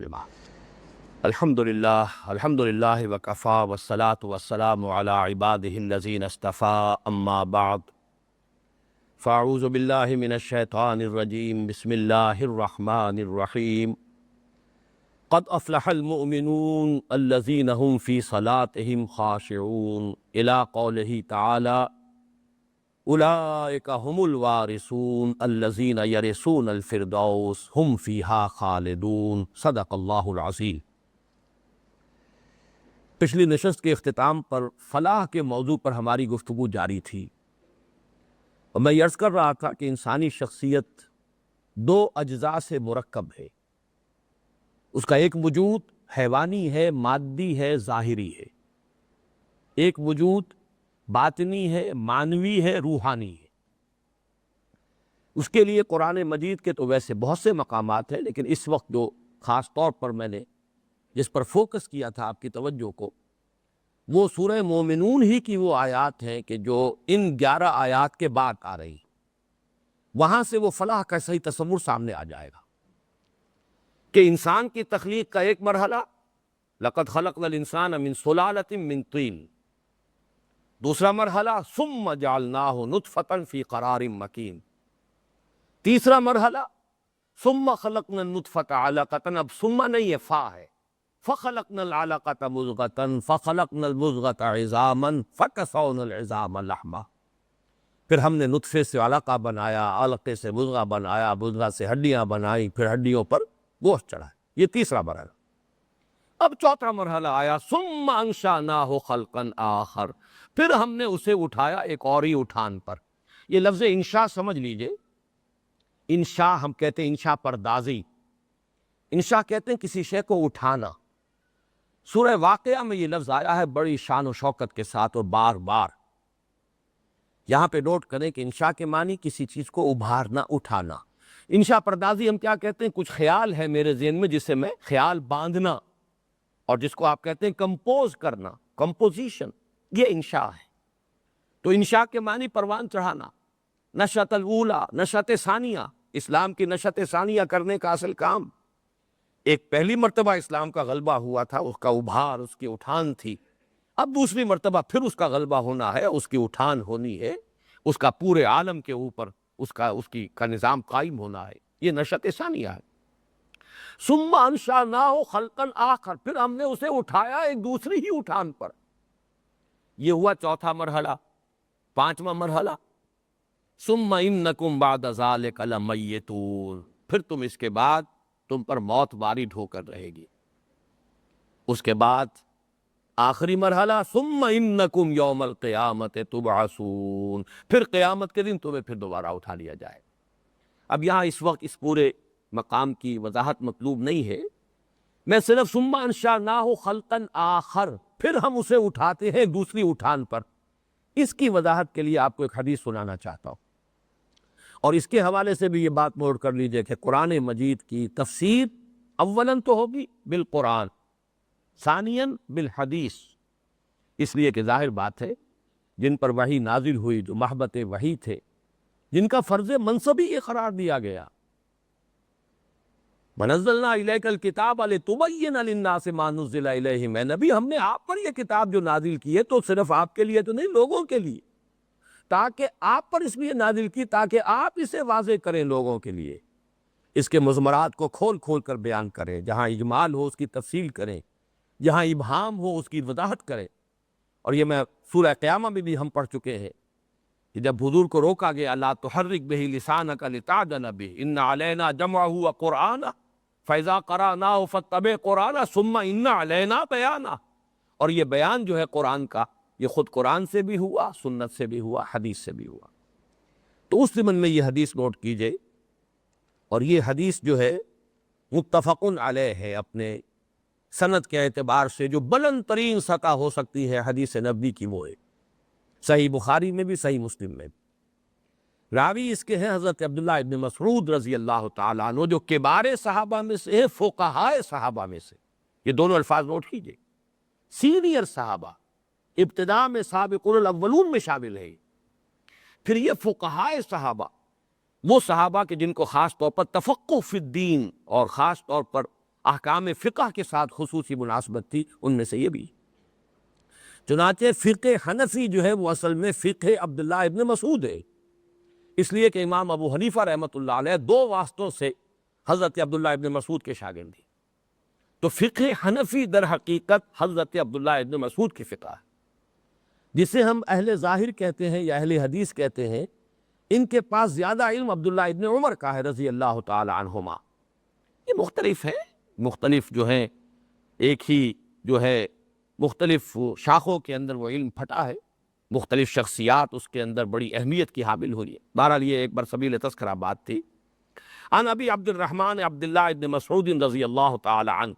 الحمد للہ وکفا والصلاة والسلام علی عباده الذین اصطفى اما بعد فاعوذ باللہ من الشیطان الرجیم بسم اللہ الرحمن الرحیم قد افلح المؤمنون الذین هم فی صلاتهم خاشعون الی قولہ تعالی اولئک هم الوارثون الذین یرثون الفردوس هم فیہا خالدون صدق اللہ العظیم۔ پچھلی نشست کے اختتام پر فلاح کے موضوع پر ہماری گفتگو جاری تھی، اور میں یہ عرض کر رہا تھا کہ انسانی شخصیت دو اجزاء سے مرکب ہے۔ اس کا ایک وجود حیوانی ہے، مادی ہے، ظاہری ہے۔ ایک وجود باطنی ہے، معنوی ہے، روحانی ہے۔ اس کے لیے قرآن مجید کے تو ویسے بہت سے مقامات ہیں، لیکن اس وقت جو خاص طور پر میں نے جس پر فوکس کیا تھا آپ کی توجہ کو، وہ سورہ مومنون ہی کی وہ آیات ہیں کہ جو ان 11 آیات کے بعد آ رہی، وہاں سے وہ فلاح کا صحیح تصور سامنے آ جائے گا کہ انسان کی تخلیق کا ایک مرحلہ لقد خلقنا الانسان من سلالۃ من طین، دوسرا مرحلہ ثم جعلناہ نطفۃ فی قرار مکین، تیسرا مرحلہ ثم خلقنا النطفۃ علقۃ، اب ثم نہیں ہے، فا ہے، فخلقنا العلقۃ مضغۃ فخلقنا المضغۃ عظاما فکسونا العظام لحما، پھر ہم نے نطفے سے علقہ بنایا، علقے سے مضغہ بنایا، مضغہ سے ہڈیاں بنائیں، پھر ہڈیوں پر گوشت چڑھا۔ یہ تیسرا مرحلہ۔ اب چوتھا مرحلہ آیا ثم انشأناہ خلقا آخر، پھر ہم نے اسے اٹھایا ایک اور ہی اٹھان پر۔ یہ لفظ انشاء سمجھ لیجئے، انشاء ہم کہتے ہیں انشاء پردازی، انشاء کہتے ہیں کسی شے کو اٹھانا۔ سورہ واقعہ میں یہ لفظ آیا ہے بڑی شان و شوکت کے ساتھ اور بار بار۔ یہاں پہ نوٹ کریں کہ انشاء کے معنی کسی چیز کو ابھارنا، اٹھانا۔ انشاء پردازی ہم کیا کہتے ہیں؟ کچھ خیال ہے میرے ذہن میں جسے میں خیال باندھنا، اور جس کو آپ کہتے ہیں کمپوز کرنا، کمپوزیشن، یہ انشاء ہے۔ تو انشاء کے معنی پروان چڑھانا، نشأۃ الاولیٰ، نشأۃ ثانیہ، اسلام کی نشأۃ ثانیہ کرنے کا اصل کام۔ ایک پہلی مرتبہ اسلام کا غلبہ ہوا تھا، اس کا ابھار، اس کی اٹھان تھی۔ اب دوسری مرتبہ پھر اس کا غلبہ ہونا ہے، اس کی اٹھان ہونی ہے، اس کا پورے عالم کے اوپر اس کا نظام قائم ہونا ہے۔ یہ نشأۃ ثانیہ ہے۔ ثم انشأناہ خلقا آخر، پھر ہم نے اسے اٹھایا ایک دوسری ہی اٹھان پر۔ یہ ہوا چوتھا مرحلہ۔ پانچواں مرحلہ ثم انکم بعد ذلک لمیتون، پھر تم اس کے بعد تم پر موت وارد ہو کر رہے گی۔ اس کے بعد آخری مرحلہ ثم انکم یوم القیامت تبعثون، پھر قیامت کے دن تمہیں پھر دوبارہ اٹھا لیا جائے۔ اب یہاں اس وقت اس پورے مقام کی وضاحت مطلوب نہیں ہے، میں صرف ثم انشأناہ خلقا آخر، پھر ہم اسے اٹھاتے ہیں دوسری اٹھان پر، اس کی وضاحت کے لیے آپ کو ایک حدیث سنانا چاہتا ہوں، اور اس کے حوالے سے بھی یہ بات نوٹ کر لیجئے کہ قرآن مجید کی تفسیر اولاً تو ہوگی بالقرآن، ثانیاً بالحدیث، اس لیے کہ ظاہر بات ہے جن پر وحی نازل ہوئی، جو محبت وحی تھے، جن کا فرض منصب ہی یہ قرار دیا گیا، وَنَزَّلْنَا إِلَيْكَ الْكِتَابَ لِتُبَيِّنَ لِلنَّاسِ مَا نُزِّلَ إِلَيْهِمْ، اے نبی ہم نے آپ پر یہ کتاب جو نازل کی ہے تو صرف آپ کے لیے تو نہیں، لوگوں کے لیے، تاکہ آپ پر اس لیے نازل کی تاکہ آپ اسے واضح کریں لوگوں کے لیے، اس کے مضمرات کو کھول کھول کر بیان کریں، جہاں اجمال ہو اس کی تفصیل کریں، جہاں ابہام ہو اس کی وضاحت کریں۔ اور یہ میں سورہ قیامہ میں بھی ہم پڑھ چکے ہیں کہ جب حضور کو روکا گیا لا تحرک بہ لسانک لتعجل بہ ان علینا جمعہ وقرآنہ فاذا قرأناہ فاتبع قرآنہ ثم ان علینا بیانہ، اور یہ بیان جو ہے قرآن کا، یہ خود قرآن سے بھی ہوا، سنت سے بھی ہوا، حدیث سے بھی ہوا۔ تو اس ضمن میں یہ حدیث نوٹ کیجئے، اور یہ حدیث جو ہے متفق علیہ ہے، اپنے سند کے اعتبار سے جو بلند ترین سطح ہو سکتی ہے حدیث نبوی کی وہ ہے، صحیح بخاری میں بھی، صحیح مسلم میں بھی۔ راوی اس کے ہیں حضرت عبداللہ ابن مسعود رضی اللہ تعالیٰ عنہ، جو کبار صحابہ میں سے ہے، فقہاء صحابہ میں سے، یہ دونوں الفاظ نوٹ کیجئے، سینئر صحابہ، ابتداء میں سابقون الاولون میں شامل ہے۔ پھر یہ فقہاء صحابہ، وہ صحابہ کہ جن کو خاص طور پر تفقہ فی الدین اور خاص طور پر احکام فقہ کے ساتھ خصوصی مناسبت تھی، ان میں سے یہ بھی۔ چنانچہ فقہ حنفی جو ہے وہ اصل میں فقہ عبداللہ ابن مسعود ہے، اس لیے کہ امام ابو حنیفہ رحمۃ اللہ علیہ 2 واسطوں سے حضرت عبداللہ ابن مسعود کے شاگرد ہیں۔ تو فقہ حنفی در حقیقت حضرت عبداللہ ابن مسعود کی فقہ ہے، جسے ہم اہل ظاہر کہتے ہیں یا اہل حدیث کہتے ہیں۔ ان کے پاس زیادہ علم عبداللہ ابن عمر کا ہے رضی اللہ تعالی عنہما۔ یہ مختلف ہے، مختلف جو ہیں، ایک ہی جو ہے مختلف شاخوں کے اندر وہ علم پھٹا ہے، مختلف شخصیات اس کے اندر بڑی اہمیت کی حامل ہوئی ہے۔ بہرحال یہ ایک برسبیل تذکرہ بات تھی۔ عن ابی عبد الرحمن عبداللہ ابن مسعود رضی اللہ تعالی عنہ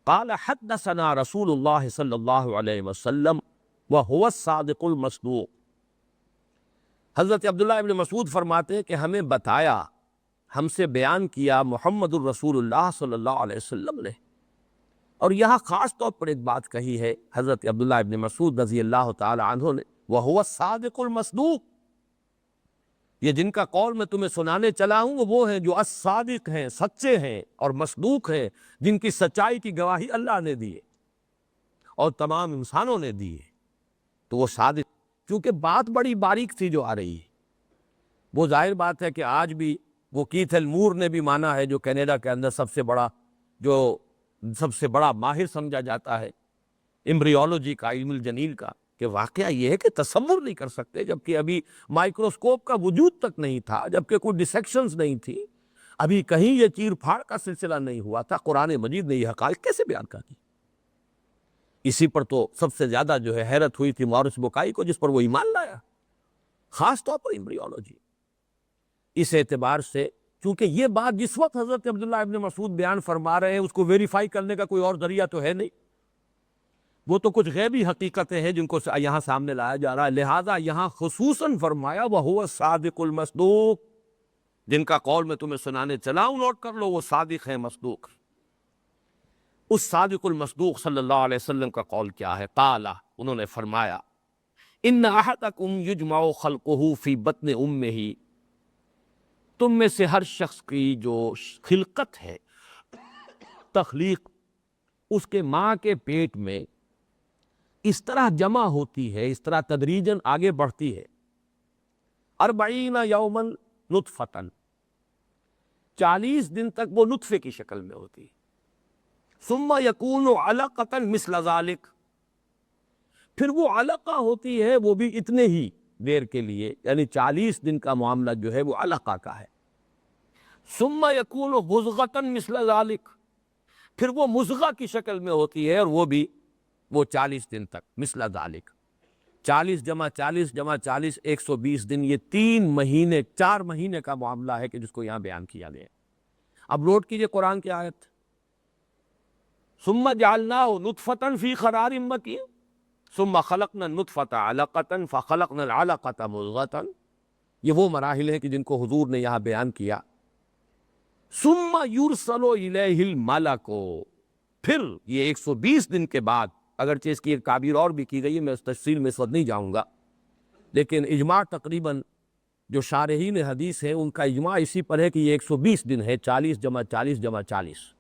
قال حدثنا رسول اللہ صلی اللہ علیہ وسلم وهو الصادق المصدوق۔ حضرت عبداللہ ابن مسعود فرماتے ہیں کہ ہمیں بتایا، ہم سے بیان کیا محمد الرسول اللہ صلی اللہ علیہ وسلم نے۔ اور یہاں خاص طور پر ایک بات کہی ہے حضرت عبداللہ ابن مسعود رضی اللہ تعالی عنہ نے، وَهُوَ الصَّادِقُ الْمَصْدُوقُ، یہ جن کا قول میں تمہیں سنانے چلا ہوں وہ ہیں جو الصادق ہیں، سچے ہیں، اور مصدوق ہیں، جن کی سچائی کی گواہی اللہ نے دی ہے اور تمام انسانوں نے دی ہے۔ تو وہ صادق، کیونکہ بات بڑی باریک تھی جو آ رہی ہے، وہ ظاہر بات ہے کہ آج بھی وہ کیتھ ایلمور نے بھی مانا ہے، جو کینیڈا کے اندر سب سے بڑا ماہر سمجھا جاتا ہے ایمبریولوجی کا، علم الجنین کا، کہ واقعہ یہ ہے کہ تصور نہیں کر سکتے، جبکہ ابھی مائکروسکوپ کا وجود تک نہیں تھا، جبکہ کوئی ڈسیکشنز نہیں تھی، ابھی کہیں یہ چیر پھاڑ کا سلسلہ نہیں ہوا تھا، قرآن مجید نے یہ حقائق کیسے بیان کر دی؟ اسی پر تو سب سے زیادہ جو ہے حیرت ہوئی تھی مورس بکائی کو، جس پر وہ ایمان لایا، خاص طور پر ایمبریولوجی۔ اس اعتبار سے کیونکہ یہ بات جس وقت حضرت عبداللہ ابن مسعود بیان فرما رہے ہیں، اس کو ویریفائی کرنے کا کوئی اور ذریعہ تو ہے نہیں، وہ تو کچھ غیبی حقیقتیں ہیں جن کو یہاں سامنے لایا جا رہا ہے، لہٰذا یہاں خصوصاً فرمایا وَهُوَ الصَّادِقُ الْمَصْدُوقُ، جن کا قول میں تمہیں سنانے چلا ہوں، نوٹ کر لو، وہ صادق ہے، مصدوق۔ اس صادق المصدوق صلی اللہ علیہ وسلم کا قول کیا ہے؟ قال، انہوں نے فرمایا، ان احدکم یجمع خلقہ فی بطن امہ، تم میں سے ہر شخص کی جو خلقت ہے، تخلیق، اس کے ماں کے پیٹ میں اس طرح جمع ہوتی ہے، اس طرح تدریجاً آگے بڑھتی ہے، 40 یوما نطفۃ، 40 دن تک وہ نطفے کی شکل میں ہوتی ہے، ثم یکون علقۃ مثل ذلک، پھر وہ علقہ ہوتی ہے، وہ بھی اتنے ہی دیر کے لیے، یعنی 40 دن کا معاملہ جو ہے وہ علقہ کا ہے، ثم یکون مضغۃ مثل ذلک، پھر وہ مضغہ کی شکل میں ہوتی ہے، اور وہ بھی 40 دن تک، مثل ذالک، 40 جمع 40 جمع 40 120 دن، یہ 4 مہینے کا معاملہ ہے کہ جس کو یہاں بیان کیا گیا۔ اب نوٹ کیجئے قرآن کی آیت، ثم جعلناہ نطفۃ فی قرار مکین ثم خلقنا النطفۃ علقۃ فخلقنا العلقۃ مضغۃ، یہ وہ مراحل ہیں کہ جن کو حضور نے یہاں بیان کیا۔ ثم یرسل الیہ الملک، پھر یہ 120 دن کے بعد، اگرچہ اس کی ایک تعبیر اور بھی کی گئی ہے، میں اس تفصیل میں اس وقت نہیں جاؤں گا، لیکن اجماع تقریباً جو شارحین حدیث ہیں ان کا اجماع اسی پر ہے کہ یہ 120 دن ہے، 40 جمع 40 جمع 40۔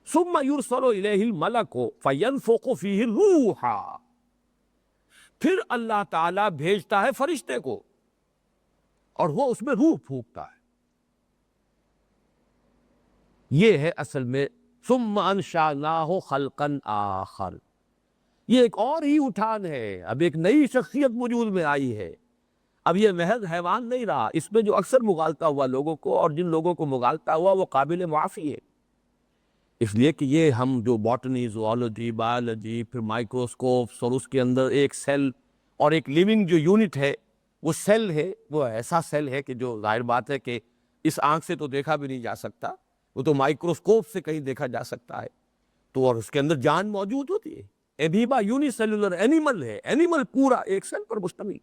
ثم یرسل الیہ الملک فینفخ فیہ الروح، پھر اللہ تعالیٰ بھیجتا ہے فرشتے کو اور وہ اس میں روح پھونکتا ہے۔ یہ ہے اصل میں ثم انشأناہ خلقا آخر، یہ ایک اور ہی اٹھان ہے، اب ایک نئی شخصیت وجود میں آئی ہے، اب یہ محض حیوان نہیں رہا، اس میں جو اکثر مغالطہ ہوا لوگوں کو، اور جن لوگوں کو مغالطہ ہوا وہ قابل معافی ہے، اس لیے کہ یہ ہم جو باٹنی، زوالوجی، بایولوجی، پھر مائکروسکوپس، اور اس کے اندر ایک سیل اور ایک لیونگ جو یونٹ ہے، وہ سیل ہے، وہ ایسا سیل ہے کہ جو ظاہر بات ہے کہ اس آنکھ سے تو دیکھا بھی نہیں جا سکتا، وہ تو مائکروسکوپ سے کہیں دیکھا جا سکتا ہے، تو اور اس کے اندر جان موجود ہوتی ہے۔ ایبیبا یونی سیلولر اینیمل ہے، اینیمل پورا ایک سیل پر مشتمل،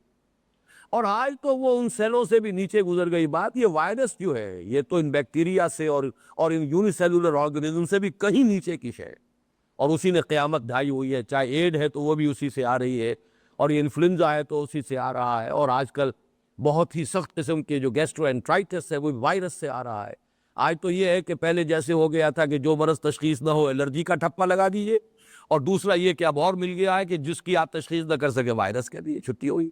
اور آج تو وہ ان سیلوں سے بھی نیچے گزر گئی بات، یہ وائرس جو ہے یہ تو ان بیکٹیریا سے اور ان یونی سیلولر آرگنزم سے بھی کہیں نیچے کی شے، اور اسی نے قیامت ڈھائی ہوئی ہے، چاہے ایڈ ہے تو وہ بھی اسی سے آ رہی ہے، اور یہ انفلوئنزا ہے تو اسی سے آ رہا ہے، اور آج کل بہت ہی سخت قسم کے جو گیسٹرو انٹرائٹس ہے وہ وائرس سے آ رہا ہے۔ آج تو یہ ہے کہ پہلے جیسے ہو گیا تھا کہ جو مرض تشخیص نہ ہو الرجی کا ٹھپا لگا دیجئے، اور دوسرا یہ کہ اب اور مل گیا ہے کہ جس کی آپ تشخیص نہ کر سکے وائرس کہہ دیجئے، چھٹی ہوئی۔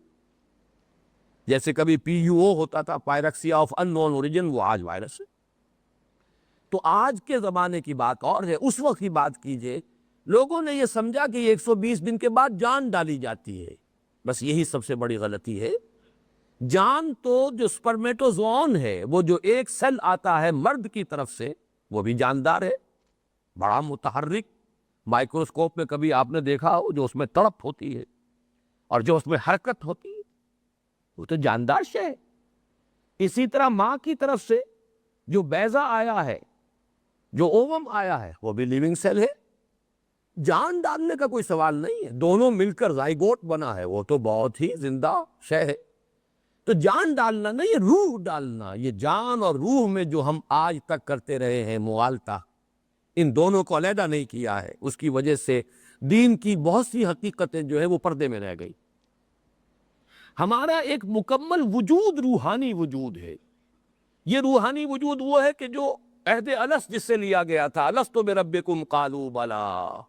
جیسے کبھی PUO ہوتا تھا، پائرکسیا آف ان نون اوریجن، وہ آج وائرس ہے۔ تو آج کے زمانے کی بات اور ہے، اس وقت کی بات کیجئے، لوگوں نے یہ سمجھا کہ یہ 120 دن کے بعد جان ڈالی جاتی ہے۔ بس یہی سب سے بڑی غلطی ہے۔ جان تو جو سپرمیٹوزوون ہے، وہ جو ایک سیل آتا ہے مرد کی طرف سے، وہ بھی جاندار ہے، بڑا متحرک، مائکروسکوپ میں کبھی آپ نے دیکھا ہو جو اس میں تڑپ ہوتی ہے اور جو اس میں حرکت ہوتی ہے، وہ تو جاندار شے ہے۔ اسی طرح ماں کی طرف سے جو بیضہ آیا ہے، جو اووم آیا ہے، وہ بھی لیونگ سیل ہے، جان ڈالنے کا کوئی سوال نہیں ہے۔ دونوں مل کر زائگوٹ بنا ہے، وہ تو بہت ہی زندہ شے ہے۔ تو جان ڈالنا نہیں، یہ روح ڈالنا، یہ جان اور روح میں جو ہم آج تک کرتے رہے ہیں مغالطہ، ان دونوں کو علیحدہ نہیں کیا ہے، اس کی وجہ سے دین کی بہت سی حقیقتیں جو ہے وہ پردے میں رہ گئی۔ ہمارا ایک مکمل وجود روحانی وجود ہے۔ یہ روحانی وجود وہ ہے کہ جو عہد الست جس سے لیا گیا تھا، الست بربکم قالوا بلا،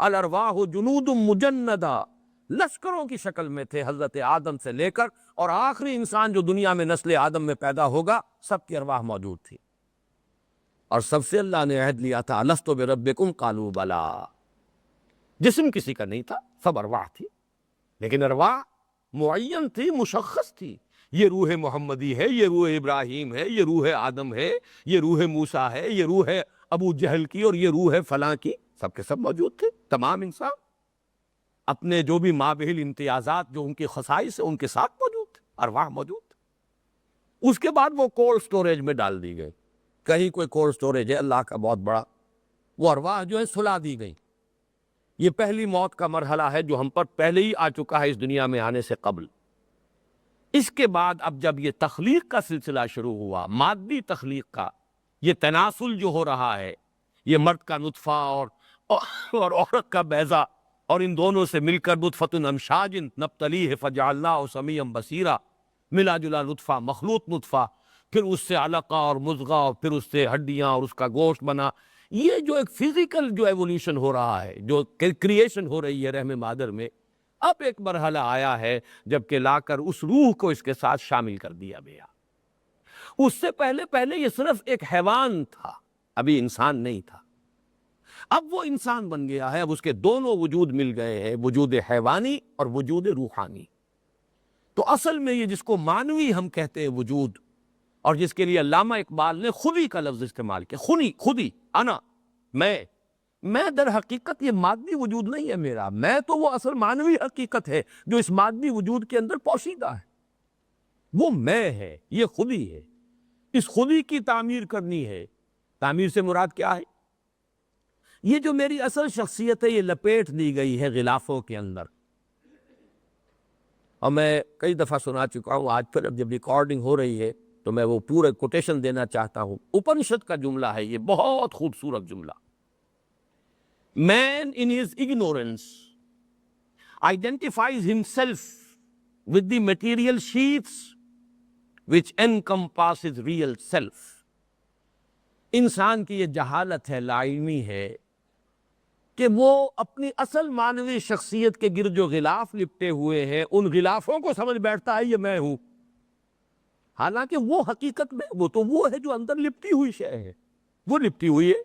الارواح جنود مجندہ، لشکروں کی شکل میں تھے حضرت آدم سے لے کر، اور آخری انسان جو دنیا میں نسل آدم میں پیدا ہوگا، سب کی ارواح موجود تھی، اور سب سے اللہ نے عہد لیا تھا الست بربکم قالوا بلا۔ جسم کسی کا نہیں تھا، سب ارواح تھی، لیکن ارواح معین تھی، مشخص تھی۔ یہ روح محمدی ہے، یہ روح ابراہیم ہے، یہ روح آدم ہے، یہ روح موسیٰ ہے، یہ روح ابو جہل کی، اور یہ روح فلاں کی، سب کے سب موجود تھے۔ تمام انسان اپنے جو بھی مابہل امتیازات، جو ان کی خصائص ہیں، ان کے ساتھ موجود تھے، ارواح موجود تھے۔ اس کے بعد وہ کولڈ سٹوریج میں ڈال دی گئی۔ کہیں کوئی کولڈ سٹوریج ہے اللہ کا بہت بڑا، وہ ارواح جو ہے سلا دی گئی۔ یہ پہلی موت کا مرحلہ ہے جو ہم پر پہلے ہی آ چکا ہے اس دنیا میں آنے سے قبل۔ اس کے بعد اب جب یہ تخلیق کا سلسلہ شروع ہوا، مادی تخلیق کا، یہ تناسل جو ہو رہا ہے، یہ مرد کا نطفہ اور عورت کا بیضہ، اور ان دونوں سے مل کر نطفۃ امشاج نبتلیہ فجعلناہ سمیعا بصیرا، ملا جلا نطفہ، مخلوط نطفہ، پھر اس سے علقہ اور مضغہ، اور پھر اس سے ہڈیاں اور اس کا گوشت بنا۔ یہ جو ایک فزیکل جو ایولیوشن ہو رہا ہے، جو کریشن ہو رہی ہے رحم مادر میں، اب ایک مرحلہ آیا ہے جب کہ لا کر اس روح کو اس کے ساتھ شامل کر دیا گیا۔ اس سے پہلے یہ صرف ایک حیوان تھا، ابھی انسان نہیں تھا۔ اب وہ انسان بن گیا ہے، اب اس کے دونوں وجود مل گئے ہیں، وجود حیوانی اور وجود روحانی۔ تو اصل میں یہ جس کو مانوی ہم کہتے ہیں وجود، اور جس کے لیے علامہ اقبال نے خودی کا لفظ استعمال کیا، خودی، انا، میں در حقیقت یہ مادی وجود نہیں ہے میرا، میں تو وہ اصل مانوی حقیقت ہے جو اس مادی وجود کے اندر پوشیدہ ہے، وہ میں ہے، یہ خودی ہے۔ اس خودی کی تعمیر کرنی ہے۔ تعمیر سے مراد کیا ہے؟ یہ جو میری اصل شخصیت ہے، یہ لپیٹ دی گئی ہے غلافوں کے اندر۔ اور میں کئی دفعہ سنا چکا ہوں، آج پھر اب جب ریکارڈنگ ہو رہی ہے تو میں وہ پورے کوٹیشن دینا چاہتا ہوں۔ اپنشد کا جملہ ہے، یہ بہت خوبصورت جملہ۔ Man in his ignorance identifies himself with the material sheaths which encompasses real self۔ انسان کی یہ جہالت ہے، لا علمی ہے، کہ وہ اپنی اصل معنوی شخصیت کے گرد جو غلاف لپٹے ہوئے ہیں، ان غلافوں کو سمجھ بیٹھتا ہے یہ میں ہوں، حالانکہ وہ حقیقت میں وہ تو وہ ہے جو اندر لپٹی ہوئی شے ہے، وہ لپٹی ہوئی ہے،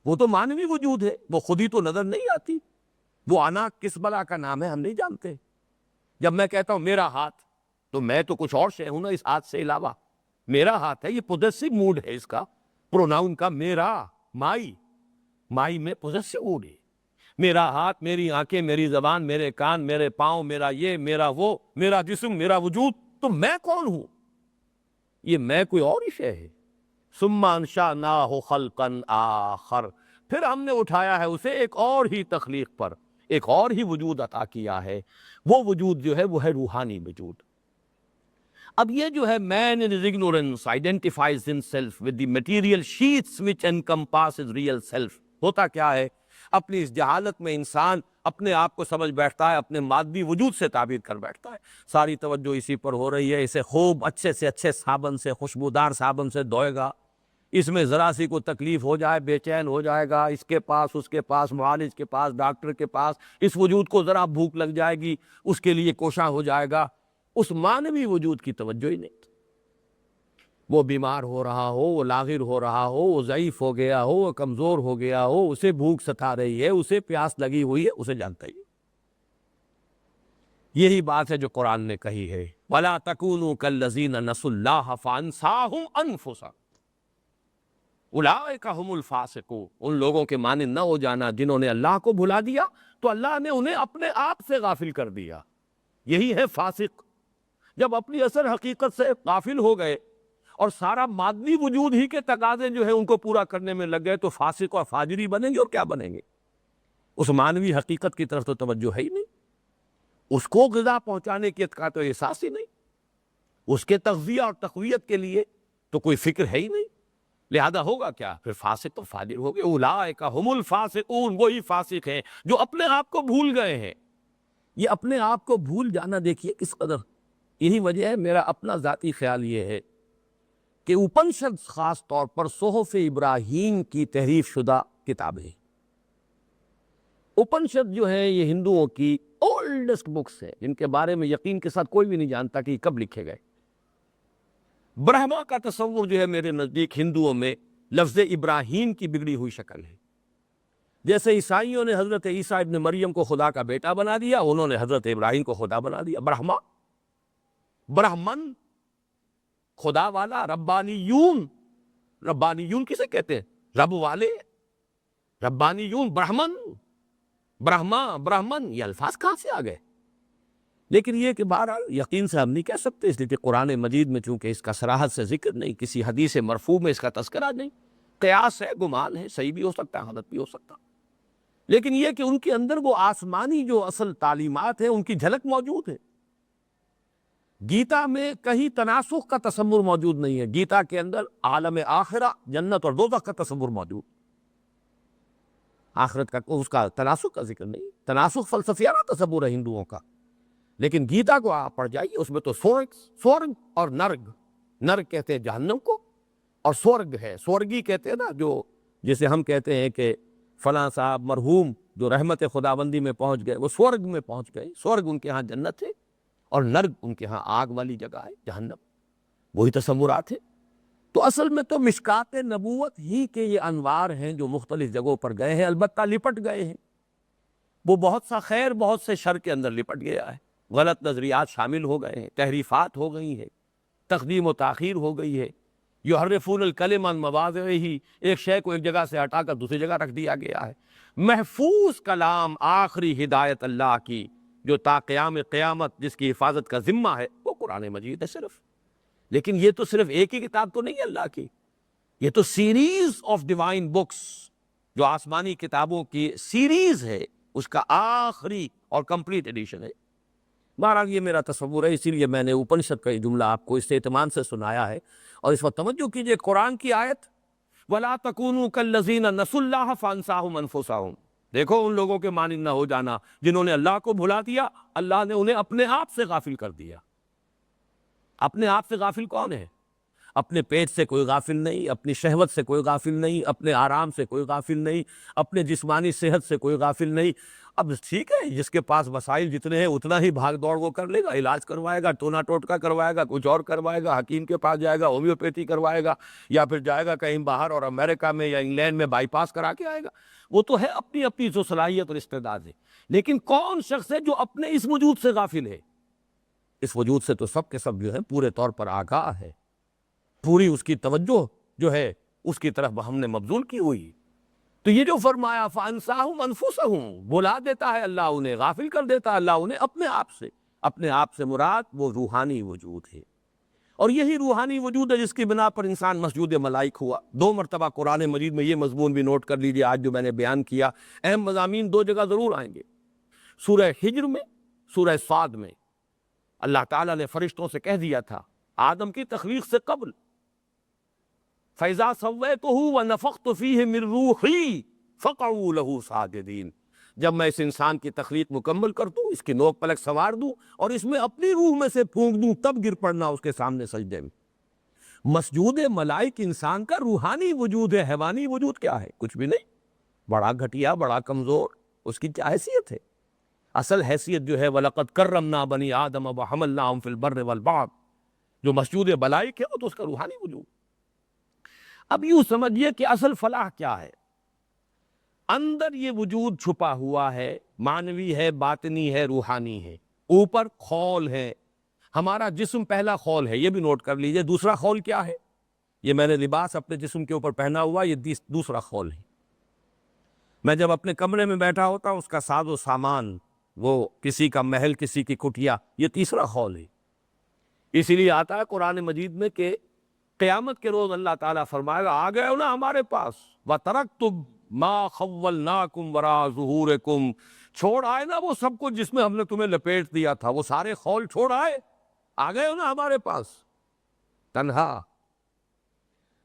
وہ تو معنوی وجود ہے، وہ خود ہی تو نظر نہیں آتی۔ وہ انا کس بلا کا نام ہے ہم نہیں جانتے۔ جب میں کہتا ہوں میرا ہاتھ، تو میں تو کچھ اور شے ہوں نا اس ہاتھ سے علاوہ۔ میرا ہاتھ ہے، یہ پوزیسو موڈ ہے اس کا، پروناؤن کا میرا، مائی میں پوزیسو موڈ ہے۔ میرا ہاتھ، میری آنکھیں، میری زبان، میرے کان، میرے پاؤں، میرا یہ، میرا وہ، میرا جسم، میرا وجود، تو میں کون ہوں؟ یہ میں کوئی اور ہی شے ہے۔ ثم انشأناہ خلقا آخر، پھر ہم نے اٹھایا ہے اسے ایک اور ہی تخلیق پر، ایک اور ہی وجود عطا کیا ہے۔ وہ وجود جو ہے وہ ہے روحانی وجود۔ اب یہ جو ہے man in his ignorance identifies himself with the material sheaths which encompasses real self، ہوتا کیا ہے؟ اپنی اس جہالت میں انسان اپنے آپ کو سمجھ بیٹھتا ہے، اپنے مادی وجود سے تعبیر کر بیٹھتا ہے۔ ساری توجہ اسی پر ہو رہی ہے، اسے خوب اچھے سے اچھے صابن سے، خوشبودار صابن سے دھوئے گا، اس میں ذرا سی کو تکلیف ہو جائے بے چین ہو جائے گا، اس کے پاس اس کے پاس معالج کے پاس ڈاکٹر کے پاس، اس وجود کو ذرا بھوک لگ جائے گی اس کے لیے کوشاں ہو جائے گا، اس مانوی وجود کی توجہ ہی نہیں۔ وہ بیمار ہو رہا ہو، وہ لاغر ہو رہا ہو، وہ ضعیف ہو گیا ہو، وہ کمزور ہو گیا ہو، اسے بھوک ستا رہی ہے، اسے پیاس لگی ہوئی ہے، اسے جانتا ہی۔ یہی بات ہے جو قرآن نے کہی ہے، وَلَا تَكُونُوا كَالَّذِينَ نَسُوا اللَّهَ فَأَنسَاهُمْ أَنفُسَهُمْ اولئک هم الفاسقون۔ ان لوگوں کے مانند نہ ہو جانا جنہوں نے اللہ کو بھلا دیا تو اللہ نے انہیں اپنے آپ سے غافل کر دیا۔ یہی ہے فاسق، جب اپنی اصل حقیقت سے غافل ہو گئے اور سارا مادی وجود ہی کے تقاضے جو ہے ان کو پورا کرنے میں لگ گئے تو فاسق اور فاجری بنیں گے اور کیا بنیں گے؟ اس مانوی حقیقت کی طرف تو توجہ ہے ہی نہیں، اس کو غذا پہنچانے کی کا تو احساس ہی نہیں، اس کے تغذیہ اور تقویت کے لیے تو کوئی فکر ہے ہی نہیں، لہذا ہوگا کیا؟ پھر فاسق تو فاجر ہو گئے۔ اولئک هم الفاسقون، وہی فاسق ہیں جو اپنے آپ کو بھول گئے ہیں۔ یہ اپنے آپ کو بھول جانا دیکھیے کس قدر، یہی وجہ ہے میرا اپنا ذاتی خیال یہ ہے کہ اپنشد خاص طور پر صحف ابراہیم کی تحریف شدہ کتابیں، اپنشد جو ہے یہ ہندوؤں کی اولڈسٹ بکس ہے جن کے بارے میں یقین کے ساتھ کوئی بھی نہیں جانتا کہ یہ کب لکھے گئے۔ برہما کا تصور جو ہے میرے نزدیک ہندوؤں میں لفظ ابراہیم کی بگڑی ہوئی شکل ہے۔ جیسے عیسائیوں نے حضرت عیسیٰ ابن مریم کو خدا کا بیٹا بنا دیا، انہوں نے حضرت ابراہیم کو خدا بنا دیا۔ برہما، برہمن، خدا والا، ربانیون، ربانیون کسے کہتے ہیں؟ رب والے، ربانیون، برہمن، برہما، برہمن، یہ الفاظ کہاں سے آ گئے؟ لیکن یہ کہ بہرحال یقین سے ہم نہیں کہہ سکتے، اس لیے کہ قرآن مجید میں چونکہ اس کا صراحت سے ذکر نہیں، کسی حدیث مرفوع میں اس کا تذکرہ نہیں، قیاس ہے، گمان ہے، صحیح بھی ہو سکتا ہے، غلط بھی ہو سکتا، لیکن یہ کہ ان کے اندر وہ آسمانی جو اصل تعلیمات ہیں ان کی جھلک موجود ہے۔ گیتا میں کہیں تناسخ کا تصور موجود نہیں ہے، گیتا کے اندر عالم آخرہ، جنت اور دوزخ کا تصور موجود، آخرت کا اس کا تناسخ کا ذکر نہیں، تناسخ فلسفیانہ تصور ہے ہندوؤں کا۔ لیکن گیتا کو آپ پڑھ جائیے، اس میں تو سورگ اور نرگ، نرگ کہتے ہیں جہنم کو اور سورگ ہے، سورگی کہتے ہیں نا، جو جسے ہم کہتے ہیں کہ فلاں صاحب مرحوم جو رحمت خداوندی میں پہنچ گئے وہ سورگ میں پہنچ گئے، سورگ ان کے ہاں جنت ہے اور نرگ ان کے ہاں آگ والی جگہ ہے، جہنم، وہی تصورات ہیں۔ تو اصل میں تو مشکات نبوت ہی کے یہ انوار ہیں جو مختلف جگہوں پر گئے ہیں، البتہ لپٹ گئے ہیں، وہ بہت سا خیر بہت سے شر کے اندر لپٹ گیا ہے، غلط نظریات شامل ہو گئے ہیں، تحریفات ہو گئی ہیں، تقدیم و تاخیر ہو گئی ہے، یحرفون الکلم عن مواضعہ، ایک شے کو ایک جگہ سے ہٹا کر دوسری جگہ رکھ دیا گیا ہے۔ محفوظ کلام، آخری ہدایت اللہ کی جو تا قیام قیامت جس کی حفاظت کا ذمہ ہے وہ قرآن مجید ہے صرف۔ لیکن یہ تو صرف ایک ہی کتاب تو نہیں ہے اللہ کی، یہ تو سیریز آف ڈیوائن بکس، جو آسمانی کتابوں کی سیریز ہے، اس کا آخری اور کمپلیٹ ایڈیشن ہے۔ بہرحال یہ میرا تصور ہے، اسی لیے میں نے اپنشد کا یہ جملہ آپ کو اس اہتمام سے سنایا ہے، اور اس وقت توجہ کیجئے قرآن کی آیت وَلَا تَكُونُوا كَالَّذِينَ نَسُوا اللَّهَ فَأَنسَاهُمْ أَنفُسَهُمْ، دیکھو ان لوگوں کے مانند نہ ہو جانا جنہوں نے اللہ کو بھلا دیا، اللہ نے انہیں اپنے آپ سے غافل کر دیا۔ اپنے آپ سے غافل کون ہے؟ اپنے پیٹ سے کوئی غافل نہیں، اپنی شہوت سے کوئی غافل نہیں، اپنے آرام سے کوئی غافل نہیں، اپنے جسمانی صحت سے کوئی غافل نہیں۔ اب ٹھیک ہے، جس کے پاس وسائل جتنے ہیں اتنا ہی بھاگ دوڑ وہ کر لے گا، علاج کروائے گا، ٹونا ٹوٹکا کروائے گا، کچھ اور کروائے گا، حکیم کے پاس جائے گا، ہومیوپیتھی کروائے گا، یا پھر جائے گا کہیں باہر اور امریکہ میں یا انگلینڈ میں بائی پاس کرا کے آئے گا، وہ تو ہے اپنی اپنی جو صلاحیت اور استعداد ہے۔ لیکن کون شخص ہے جو اپنے اس وجود سے غافل ہے؟ اس وجود سے تو سب کے سب جو ہے پورے طور پر آگاہ ہے، پوری اس کی توجہ جو ہے اس کی طرف ہم نے مبذول کی ہوئی۔ تو یہ جو فرمایا فَأَنسَاهُمْ أَنفُسَهُمْ، بھلا دیتا ہے اللہ انہیں، غافل کر دیتا ہے اللہ انہیں اپنے آپ سے۔ اپنے آپ سے مراد وہ روحانی وجود ہے، اور یہی روحانی وجود ہے جس کی بنا پر انسان مسجود ملائک ہوا۔ 2 مرتبہ قرآن مجید میں یہ مضمون بھی نوٹ کر لیجیے، آج جو میں نے بیان کیا، اہم مضامین 2 جگہ ضرور آئیں گے، سورہ حجر میں، سورہ صاد میں۔ اللہ تعالیٰ نے فرشتوں سے کہہ دیا تھا آدم کی تخلیق سے قبل، فَإِذَا سَوَّيْتُهُ وَنَفَخْتُ فِيهِ مِن رُوحِي فَقَعُوا لَهُ سَاجِدِينَ، جب میں اس انسان کی تخلیق مکمل کر دوں، اس کی نوک پلک سنوار دوں اور اس میں اپنی روح میں سے پھونک دوں، تب گر پڑنا اس کے سامنے سجدے میں۔ مسجود ملائک انسان کا روحانی وجود ہے، حیوانی وجود کیا ہے؟ کچھ بھی نہیں، بڑا گھٹیا، بڑا کمزور، اس کی کیا حیثیت ہے؟ اصل حیثیت جو ہے وَلَقَدْ كَرَّمْنَا بَنِي آدَمَ وَحَمَلْنَاهُمْ فِي الْبَرِّ وَالْبَحْرِ، جو مسجود ملائک ہے وہ تو اس کا روحانی وجود۔ اب یوں سمجھیے کہ اصل فلاح کیا ہے؟ اندر یہ وجود چھپا ہوا ہے، معنوی ہے، باطنی ہے، روحانی ہے۔ اوپر خول ہے، ہمارا جسم پہلا خول ہے، یہ بھی نوٹ کر لیجئے۔ دوسرا خول کیا ہے؟ یہ میں نے لباس اپنے جسم کے اوپر پہنا ہوا، یہ دوسرا خول ہے۔ میں جب اپنے کمرے میں بیٹھا ہوتا ہوں، اس کا ساز و سامان، وہ کسی کا محل، کسی کی کٹھیا، یہ تیسرا خول ہے۔ اسی لیے آتا ہے قرآن مجید میں کہ قیامت کے روز اللہ تعالیٰ فرمائے گا، آ گئے ہو نا ہمارے پاس، وَتَرَكْتُمْ مَا خَوَّلْنَاكُمْ وَرَاءَ ظُهُورِكُمْ، چھوڑ آئے نا وہ سب کچھ جس میں ہم نے تمہیں لپیٹ دیا تھا، وہ سارے خول چھوڑ آئے، آ گئے ہو نا ہمارے پاس تنہا۔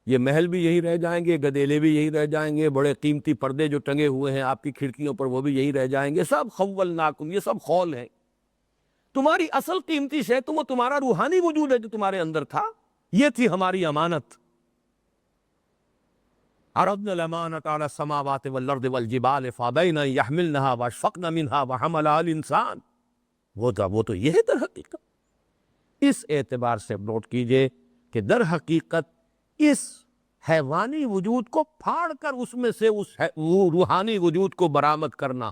یہ محل بھی یہی رہ جائیں گے، گدیلے بھی یہی رہ جائیں گے، بڑے قیمتی پردے جو ٹنگے ہوئے ہیں آپ کی کھڑکیوں پر وہ بھی یہی رہ جائیں گے، سب خولناکم، یہ سب خول ہیں۔ تمہاری اصل قیمتی شے تو وہ تمہارا روحانی وجود ہے جو تمہارے اندر تھا، یہ تھی ہماری امانت۔ عرضنا الامانۃ علی السماوات والارض والجبال فابین ان یحملنها واشفقن منها وحملها الانسان، وہ تو یہ ہے در حقیقت۔ اس اعتبار سے نوٹ کیجئے کہ در حقیقت اس حیوانی وجود کو پھاڑ کر اس میں سے وہ روحانی وجود کو برآمد کرنا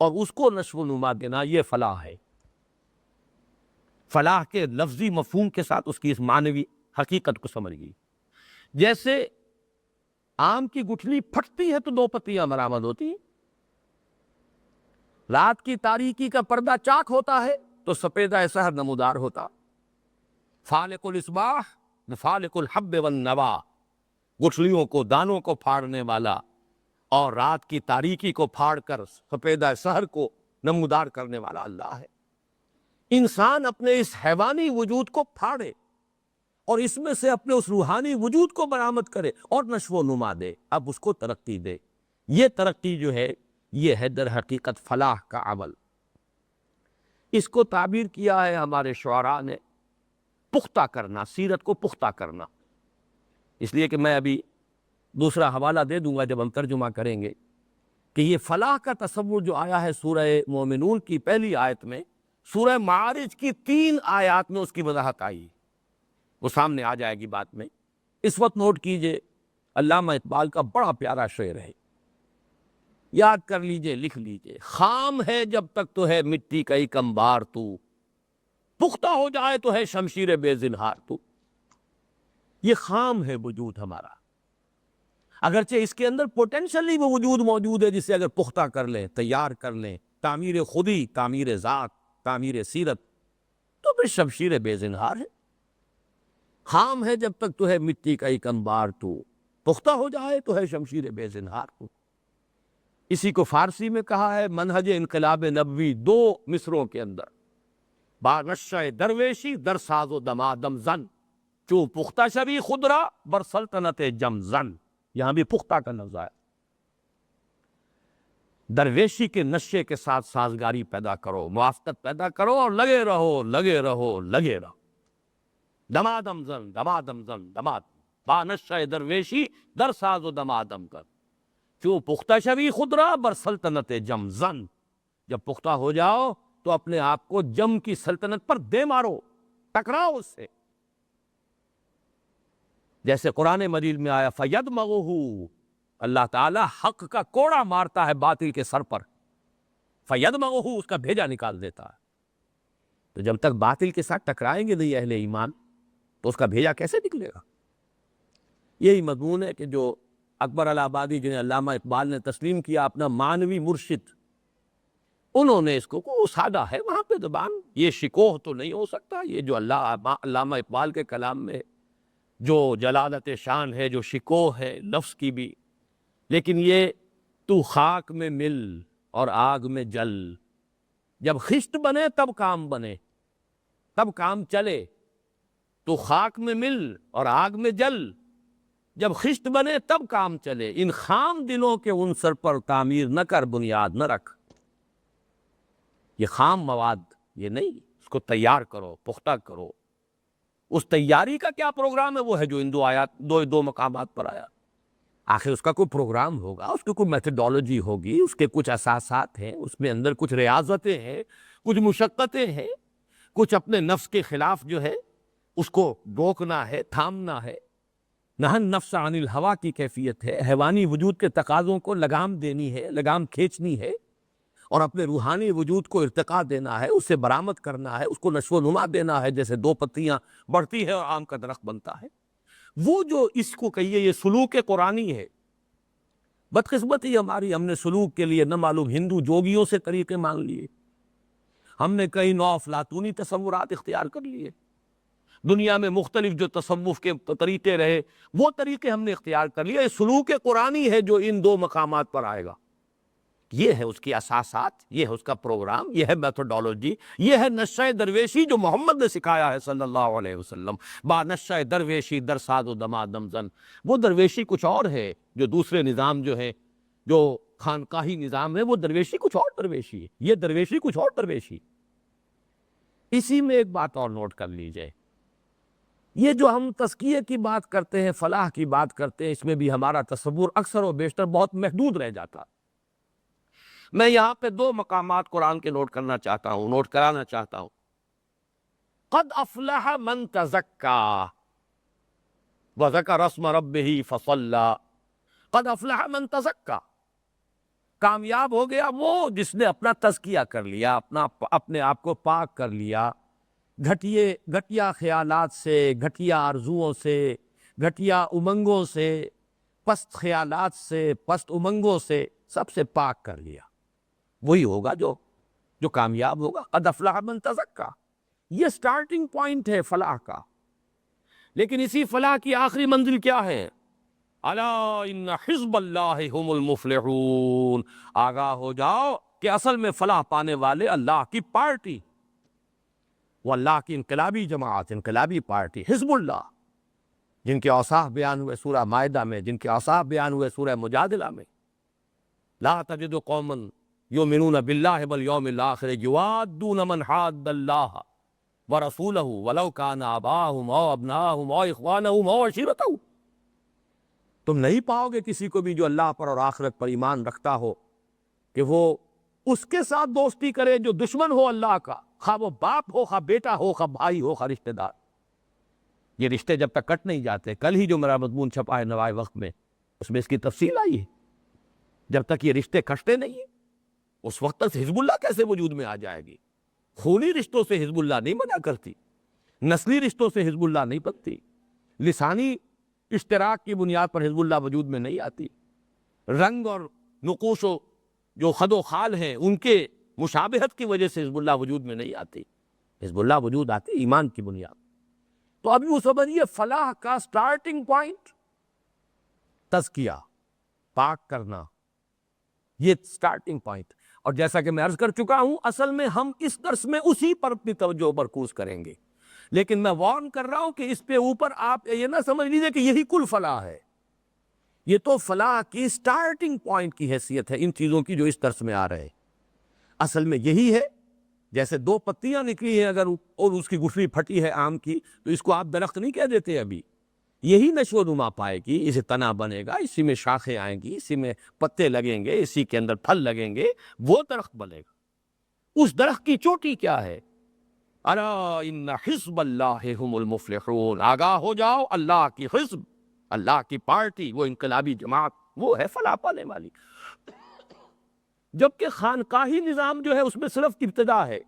اور اس کو نشو و نما دینا، یہ فلاح ہے۔ فلاح کے لفظی مفہوم کے ساتھ اس کی اس معنوی حقیقت کو سمجھیے۔ جیسے آم کی گٹھلی پھٹتی ہے تو دو پتیاں برآمد ہوتی ہیں، رات کی تاریکی کا پردہ چاک ہوتا ہے تو سپیدہ سحر نمودار ہوتا۔ فالق الاصباح فالق الحب والنوا، گٹھلیوں کو، دانوں کو پھاڑنے والا اور رات کی تاریکی کو پھاڑ کر سپیدہ سحر کو نمودار کرنے والا اللہ ہے۔ انسان اپنے اس حیوانی وجود کو پھاڑے اور اس میں سے اپنے اس روحانی وجود کو برآمد کرے اور نشو و نما دے، اب اس کو ترقی دے۔ یہ ترقی جو ہے یہ ہے در حقیقت فلاح کا عمل۔ اس کو تعبیر کیا ہے ہمارے شعراء نے پختہ کرنا، سیرت کو پختہ کرنا۔ اس لیے کہ میں ابھی دوسرا حوالہ دے دوں گا جب ہم ترجمہ کریں گے کہ یہ فلاح کا تصور جو آیا ہے سورہ مومنون کی پہلی آیت میں، سورہ معارج کی 3 آیات میں اس کی وضاحت آئی، وہ سامنے آ جائے گی بات میں۔ اس وقت نوٹ کیجئے، علامہ اقبال کا بڑا پیارا شعر ہے، یاد کر لیجئے، لکھ لیجئے۔ خام ہے جب تک تو ہے مٹی کا ایک انبار تو، پختہ ہو جائے تو ہے شمشیر بے زنہار تو۔ یہ خام ہے وجود ہمارا، اگرچہ اس کے اندر پوٹینشلی وہ وجود موجود ہے جسے اگر پختہ کر لیں، تیار کر لیں، تعمیر خودی، تعمیر ذات، تعمیر سیرت، تو پھر شمشیر بے زنہار ہے۔ خام ہے جب تک تو ہے مٹی کا ایک انبار تو، پختہ ہو جائے تو ہے شمشیر بے زنہار تو۔ اسی کو فارسی میں کہا ہے منہج انقلاب نبوی 2 مصروں کے اندر، با نشہ درویشی در ساز و دمادم زن، چوں پختہ شبی خودرا بر سلطنت جم زن۔ یہاں بھی پختہ کا لفظ آیا۔ درویشی کے نشے کے ساتھ سازگاری پیدا کرو، موافقت پیدا کرو اور لگے رہو، لگے رہو، لگے رہو۔ دمادم زن، دمادم زن، دمادم، با نشہ درویشی در ساز و دمادم کر، چوں پختہ شبی خودرا بر سلطنت جم زن۔ جب پختہ ہو جاؤ تو اپنے آپ کو جم کی سلطنت پر دے مارو، ٹکراؤ اس سے۔ جیسے قرآن مجید میں آیا فَيَدْمَغُهُ، اللہ تعالیٰ حق کا کوڑا مارتا ہے باطل کے سر پر، فَيَدْمَغُهُ، اس کا بھیجا نکال دیتا ہے۔ تو جب تک باطل کے ساتھ ٹکرائیں گے نہیں اہل ایمان تو اس کا بھیجا کیسے نکلے گا؟ یہی مضمون ہے کہ جو اکبر الہ آبادی جنہیں علامہ اقبال نے تسلیم کیا اپنا معنوی مرشد، انہوں نے اس کو سادہ ہے، وہاں پہ زبان یہ شکوہ تو نہیں ہو سکتا، یہ جو علامہ اقبال کے کلام میں جو جلالت شان ہے، جو شکوہ ہے لفظ کی بھی، لیکن یہ تو خاک میں مل اور آگ میں جل، جب خشت بنے تب کام بنے، تب کام چلے، تو خاک میں مل اور آگ میں جل، جب خشت بنے تب کام چلے، ان خام دلوں کے عنصر پر تعمیر نہ کر، بنیاد نہ رکھ۔ یہ خام مواد یہ نہیں، اس کو تیار کرو، پختہ کرو، اس تیاری کا کیا پروگرام ہے؟ وہ ہے جو ان دو مقامات پر آیا۔ آخر اس کا کوئی پروگرام ہوگا، اس کی کوئی میتھڈالوجی ہوگی، اس کے کچھ اساسات ہیں، اس میں اندر کچھ ریاضتیں ہیں، کچھ مشقتیں ہیں، کچھ اپنے نفس کے خلاف جو ہے اس کو روکنا ہے، تھامنا ہے۔ نہن نفس عن الہوا کی کیفیت ہے، حیوانی وجود کے تقاضوں کو لگام دینی ہے، لگام کھینچنی ہے، اور اپنے روحانی وجود کو ارتقاء دینا ہے، اسے برآمد کرنا ہے، اس کو نشو و نما دینا ہے، جیسے دو پتیاں بڑھتی ہے اور آم کا درخت بنتا ہے۔ وہ جو اس کو کہیے یہ سلوک قرآنی ہے۔ بدقسمتی ہماری، ہم نے سلوک کے لیے نہ معلوم ہندو جوگیوں سے طریقے مانگ لیے، ہم نے کئی نو افلاطونی تصورات اختیار کر لیے، دنیا میں مختلف جو تصوف کے طریقے رہے وہ طریقے ہم نے اختیار کر لیے۔ یہ سلوک قرآنی ہے جو ان دو مقامات پر آئے گا، یہ ہے اس کی اساسات، یہ ہے اس کا پروگرام، یہ ہے میتھڈالوجی، یہ ہے نشہ درویشی جو محمد نے سکھایا ہے صلی اللہ علیہ وسلم۔ با نشہ درویشی در ساد و دما دمزن، وہ درویشی کچھ اور ہے جو دوسرے نظام جو ہے، جو خانقاہی نظام ہے، وہ درویشی کچھ اور درویشی ہے، یہ درویشی کچھ اور درویشی۔ اسی میں ایک بات اور نوٹ کر لیجئے، یہ جو ہم تزکیے کی بات کرتے ہیں، فلاح کی بات کرتے ہیں، اس میں بھی ہمارا تصور اکثر و بیشتر بہت محدود رہ جاتا۔ میں یہاں پہ دو مقامات قرآن کے نوٹ کرانا چاہتا ہوں۔ قد افلح من تزکا وذکر اسم ربہ فصلی، قد افلح من تزکا، کامیاب ہو گیا وہ جس نے اپنا تزکیہ کر لیا، اپنے آپ کو پاک کر لیا گھٹیا خیالات سے، گھٹیا آرزوؤں سے، گھٹیا امنگوں سے، پست خیالات سے، پست امنگوں سے، سب سے پاک کر لیا۔ وہی ہوگا جو کامیاب ہوگا۔ قد افلح من تزکا، یہ سٹارٹنگ پوائنٹ ہے فلاح کا، لیکن اسی فلاح کی آخری منزل کیا ہے؟ الا ان حزب اللہ هم المفلحون، آگاہ ہو جاؤ کہ اصل میں فلاح پانے والے اللہ کی پارٹی، وہ اللہ کی انقلابی جماعت، انقلابی پارٹی حزب اللہ، جن کے اوصاف بیان ہوئے سورہ مائدہ میں، جن کے اوصاف بیان ہوئے سورہ مجادلہ میں۔ لا تجد قوما یؤمنون باللہ والیوم الآخر یوادون من حاد اللہ ورسولہ ولو کان آباءہم او ابناءہم او اخوانہم او عشیرتہم، تم نہیں پاؤ گے کسی کو بھی جو اللہ پر اور آخرت پر ایمان رکھتا ہو کہ وہ اس کے ساتھ دوستی کرے جو دشمن ہو اللہ کا، خواہ وہ باپ ہو، خواہ بیٹا ہو، خواہ بھائی ہو، خواہ رشتہ دار۔ یہ رشتے جب تک کٹ نہیں جاتے، کل ہی جو میرا مضمون چھپا ہے نوائے وقت میں، اس میں اس کی تفصیل آئی ہے، جب تک یہ رشتے کٹتے نہیں ہیں اس وقت تک حزب اللہ کیسے وجود میں آ جائے گی؟ خونی رشتوں سے حزب اللہ نہیں بنا کرتی، نسلی رشتوں سے حزب اللہ نہیں بنتی، لسانی اشتراک کی بنیاد پر حزب اللہ وجود میں نہیں آتی، رنگ اور نقوش و جو خد و خال ہیں ان کے مشابہت کی وجہ سے حزب اللہ وجود میں نہیں آتی، حزب اللہ وجود آتی ایمان کی بنیاد۔ تو ابھی وہ سمجھیے فلاح کا سٹارٹنگ پوائنٹ تزکیہ، پاک کرنا، یہ سٹارٹنگ پوائنٹ۔ اور جیسا کہ میں عرض کر چکا ہوں، اصل میں ہم اس درس میں اسی پر اپنی توجہ مرکوز کریں گے، لیکن میں وارن کر رہا ہوں کہ اس پہ اوپر آپ یہ نہ سمجھ لیجئے کہ یہی کل فلاح ہے، یہ تو فلاح کی سٹارٹنگ پوائنٹ کی حیثیت ہے ان چیزوں کی جو اس درس میں آ رہے ہیں۔ اصل میں یہی ہے، جیسے دو پتیاں نکلی ہیں اگر اور اس کی گٹھلی پھٹی ہے آم کی، تو اس کو آپ درخت نہیں کہہ دیتے، ابھی یہی نشو و نما پائے گی، اسے تنا بنے گا، اسی میں شاخیں آئیں گی، اسی میں پتے لگیں گے، اسی کے اندر پھل لگیں گے، وہ درخت بنے گا۔ اس درخت کی چوٹی کیا ہے؟ الا ان حزب اللہ هم المفلحون، آگاہ ہو جاؤ اللہ کی حزب، اللہ کی پارٹی، وہ انقلابی جماعت، وہ ہے فلاح پانے والی۔ جبکہ خانقاہی نظام جو ہے اس میں صرف ابتدا ہے،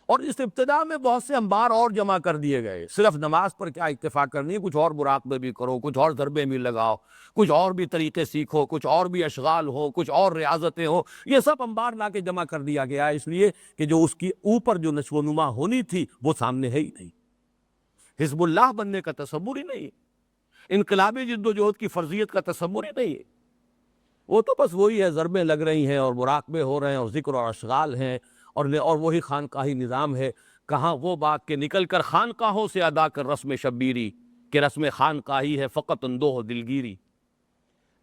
اور اس ابتدا میں بہت سے انبار اور جمع کر دیے گئے۔ صرف نماز پر کیا اکتفا کرنی ہے، کچھ اور مراقبے بھی کرو، کچھ اور ضربے بھی لگاؤ، کچھ اور بھی طریقے سیکھو، کچھ اور بھی اشغال ہو، کچھ اور ریاضتیں ہو، یہ سب انبار لا کے جمع کر دیا گیا ہے، اس لیے کہ جو اس کی اوپر جو نشو و نما ہونی تھی وہ سامنے ہے ہی نہیں۔ حزب اللہ بننے کا تصور ہی نہیں ہے، انقلابی جد و جہد کی فرضیت کا تصور ہی نہیں ہے، وہ تو بس وہی ہے، ضربیں لگ رہی ہیں اور مراقبے ہو رہے ہیں اور ذکر اور اشغال ہیں، اور وہی خانقاہی نظام ہے۔ کہاں وہ بات کہ نکل کر خانقاہوں سے ادا کر رسم شبیری، کہ رسم خانقاہی ہے فقط اندوہ دلگیری۔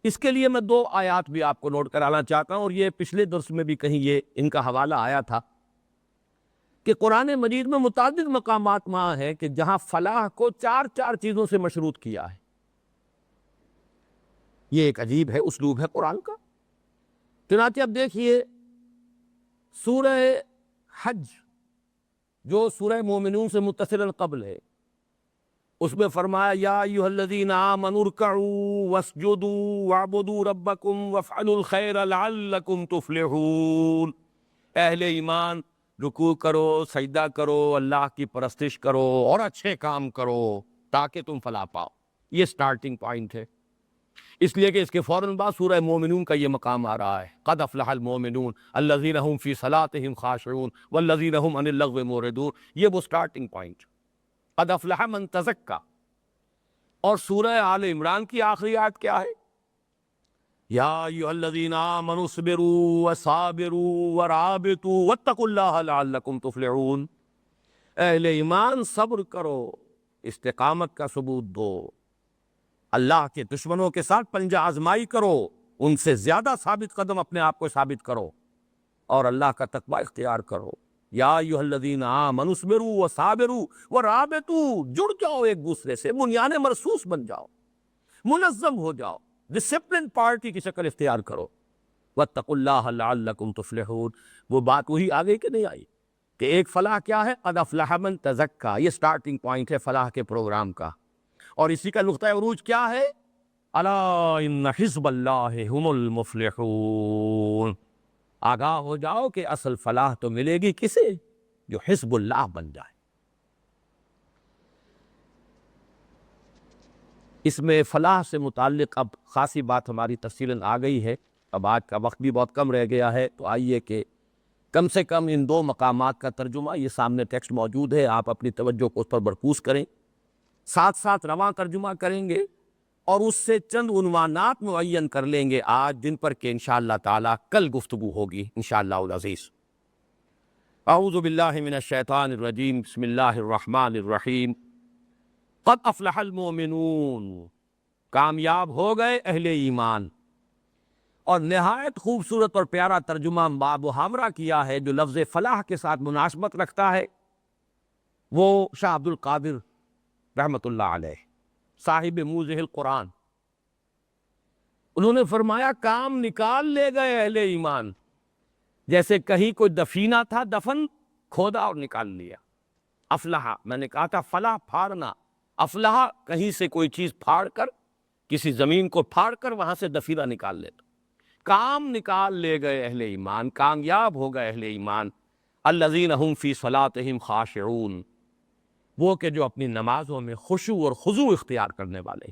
اس کے لیے میں دو آیات بھی آپ کو نوٹ کرانا چاہتا ہوں، اور یہ پچھلے درس میں بھی کہیں یہ ان کا حوالہ آیا تھا۔ کہ قرآن مجید میں متعدد مقامات وہاں ہیں کہ جہاں فلاح کو چار چار چیزوں سے مشروط کیا ہے. یہ ایک عجیب ہے اسلوب ہے قرآن کا. چنانچہ اب دیکھیے سورہ حج جو سورہ مومنون سے متصل قبل ہے، اس میں فرمایا یا ایھا الذین آمنوا ارکعوا واسجدوا واعبدوا ربکم وافعلوا الخیر لعلکم تفلحون. اہل ایمان رکوع کرو، سجدہ کرو، اللہ کی پرستش کرو اور اچھے کام کرو تاکہ تم فلاح پاؤ. یہ سٹارٹنگ پوائنٹ ہے، اس لیے کہ اس کے فوراً بعد سورہ مومنون کا یہ مقام آ رہا ہے، قد افلح المومنون الذین هم فی صلاتهم خاشعون والذین هم عن اللغو معرضون. یہ وہ سٹارٹنگ پوائنٹ، قد افلح من تزکا. اور سورہ آل عمران کی آخری آیت کیا ہے؟ یا ایھا الذین آمنوا اصبروا وصابروا ورابطوا واتقوا اللہ لعلکم تفلحون. اہل ایمان صبر کرو، استقامت کا ثبوت دو، اللہ کے دشمنوں کے ساتھ پنجہ آزمائی کرو، ان سے زیادہ ثابت قدم اپنے آپ کو ثابت کرو اور اللہ کا تقوی اختیار کرو. یا ایھا الذین آمنوا اصبروا وصابروا ورابطوا. جڑ جاؤ ایک دوسرے سے، بنیان مرصوص بن جاؤ، منظم ہو جاؤ، ڈسپلن پارٹی کی شکل اختیار کرو. واتقوا اللہ لعلکم تفلحون. وہ بات وہی آگے کہ نہیں آئی کہ ایک فلاح کیا ہے؟ قد افلح من تزکا. یہ سٹارٹنگ پوائنٹ ہے فلاح کے پروگرام کا. اور اسی کا نقطہ عروج کیا ہے؟ الا ان حزب اللہ هم المفلحون. آگاہ ہو جاؤ کہ اصل فلاح تو ملے گی کسے؟ جو حزب اللہ بن جائے. اس میں فلاح سے متعلق اب خاصی بات ہماری تفصیلاً آ گئی ہے. اب آج کا وقت بھی بہت کم رہ گیا ہے، تو آئیے کہ کم سے کم ان دو مقامات کا ترجمہ، یہ سامنے ٹیکسٹ موجود ہے، آپ اپنی توجہ کو اس پر مرکوز کریں، ساتھ ساتھ رواں ترجمہ کریں گے اور اس سے چند عنوانات معین کر لیں گے آج، جن پر کہ انشاءاللہ تعالی کل گفتگو ہوگی انشاءاللہ العزیز. اعوذ باللہ من الشیطان الرجیم، بسم اللہ الرحمن الرحیم. قد افلح المومنون. کامیاب ہو گئے اہل ایمان. اور نہایت خوبصورت اور پیارا ترجمہ باب و حامرہ کیا ہے جو لفظ فلاح کے ساتھ مناسبت رکھتا ہے، وہ شاہ عبد القادر رحمۃ اللہ علیہ، صاحب موضح القرآن. انہوں نے فرمایا کام نکال لے گئے اہل ایمان. جیسے کہیں کوئی دفینہ تھا، دفن کھودا اور نکال لیا. افلاح، میں نے کہا تھا فلاح پھاڑنا. افلاح کہیں سے کوئی چیز پھاڑ کر، کسی زمین کو پھاڑ کر وہاں سے دفینہ نکال لیتا. کام نکال لے گئے اہل ایمان، کامیاب ہو گئے اہل ایمان. الذین هم فی صلاتہم خاشعون. وہ کہ جو اپنی نمازوں میں خشوع اور خضوع اختیار کرنے والے.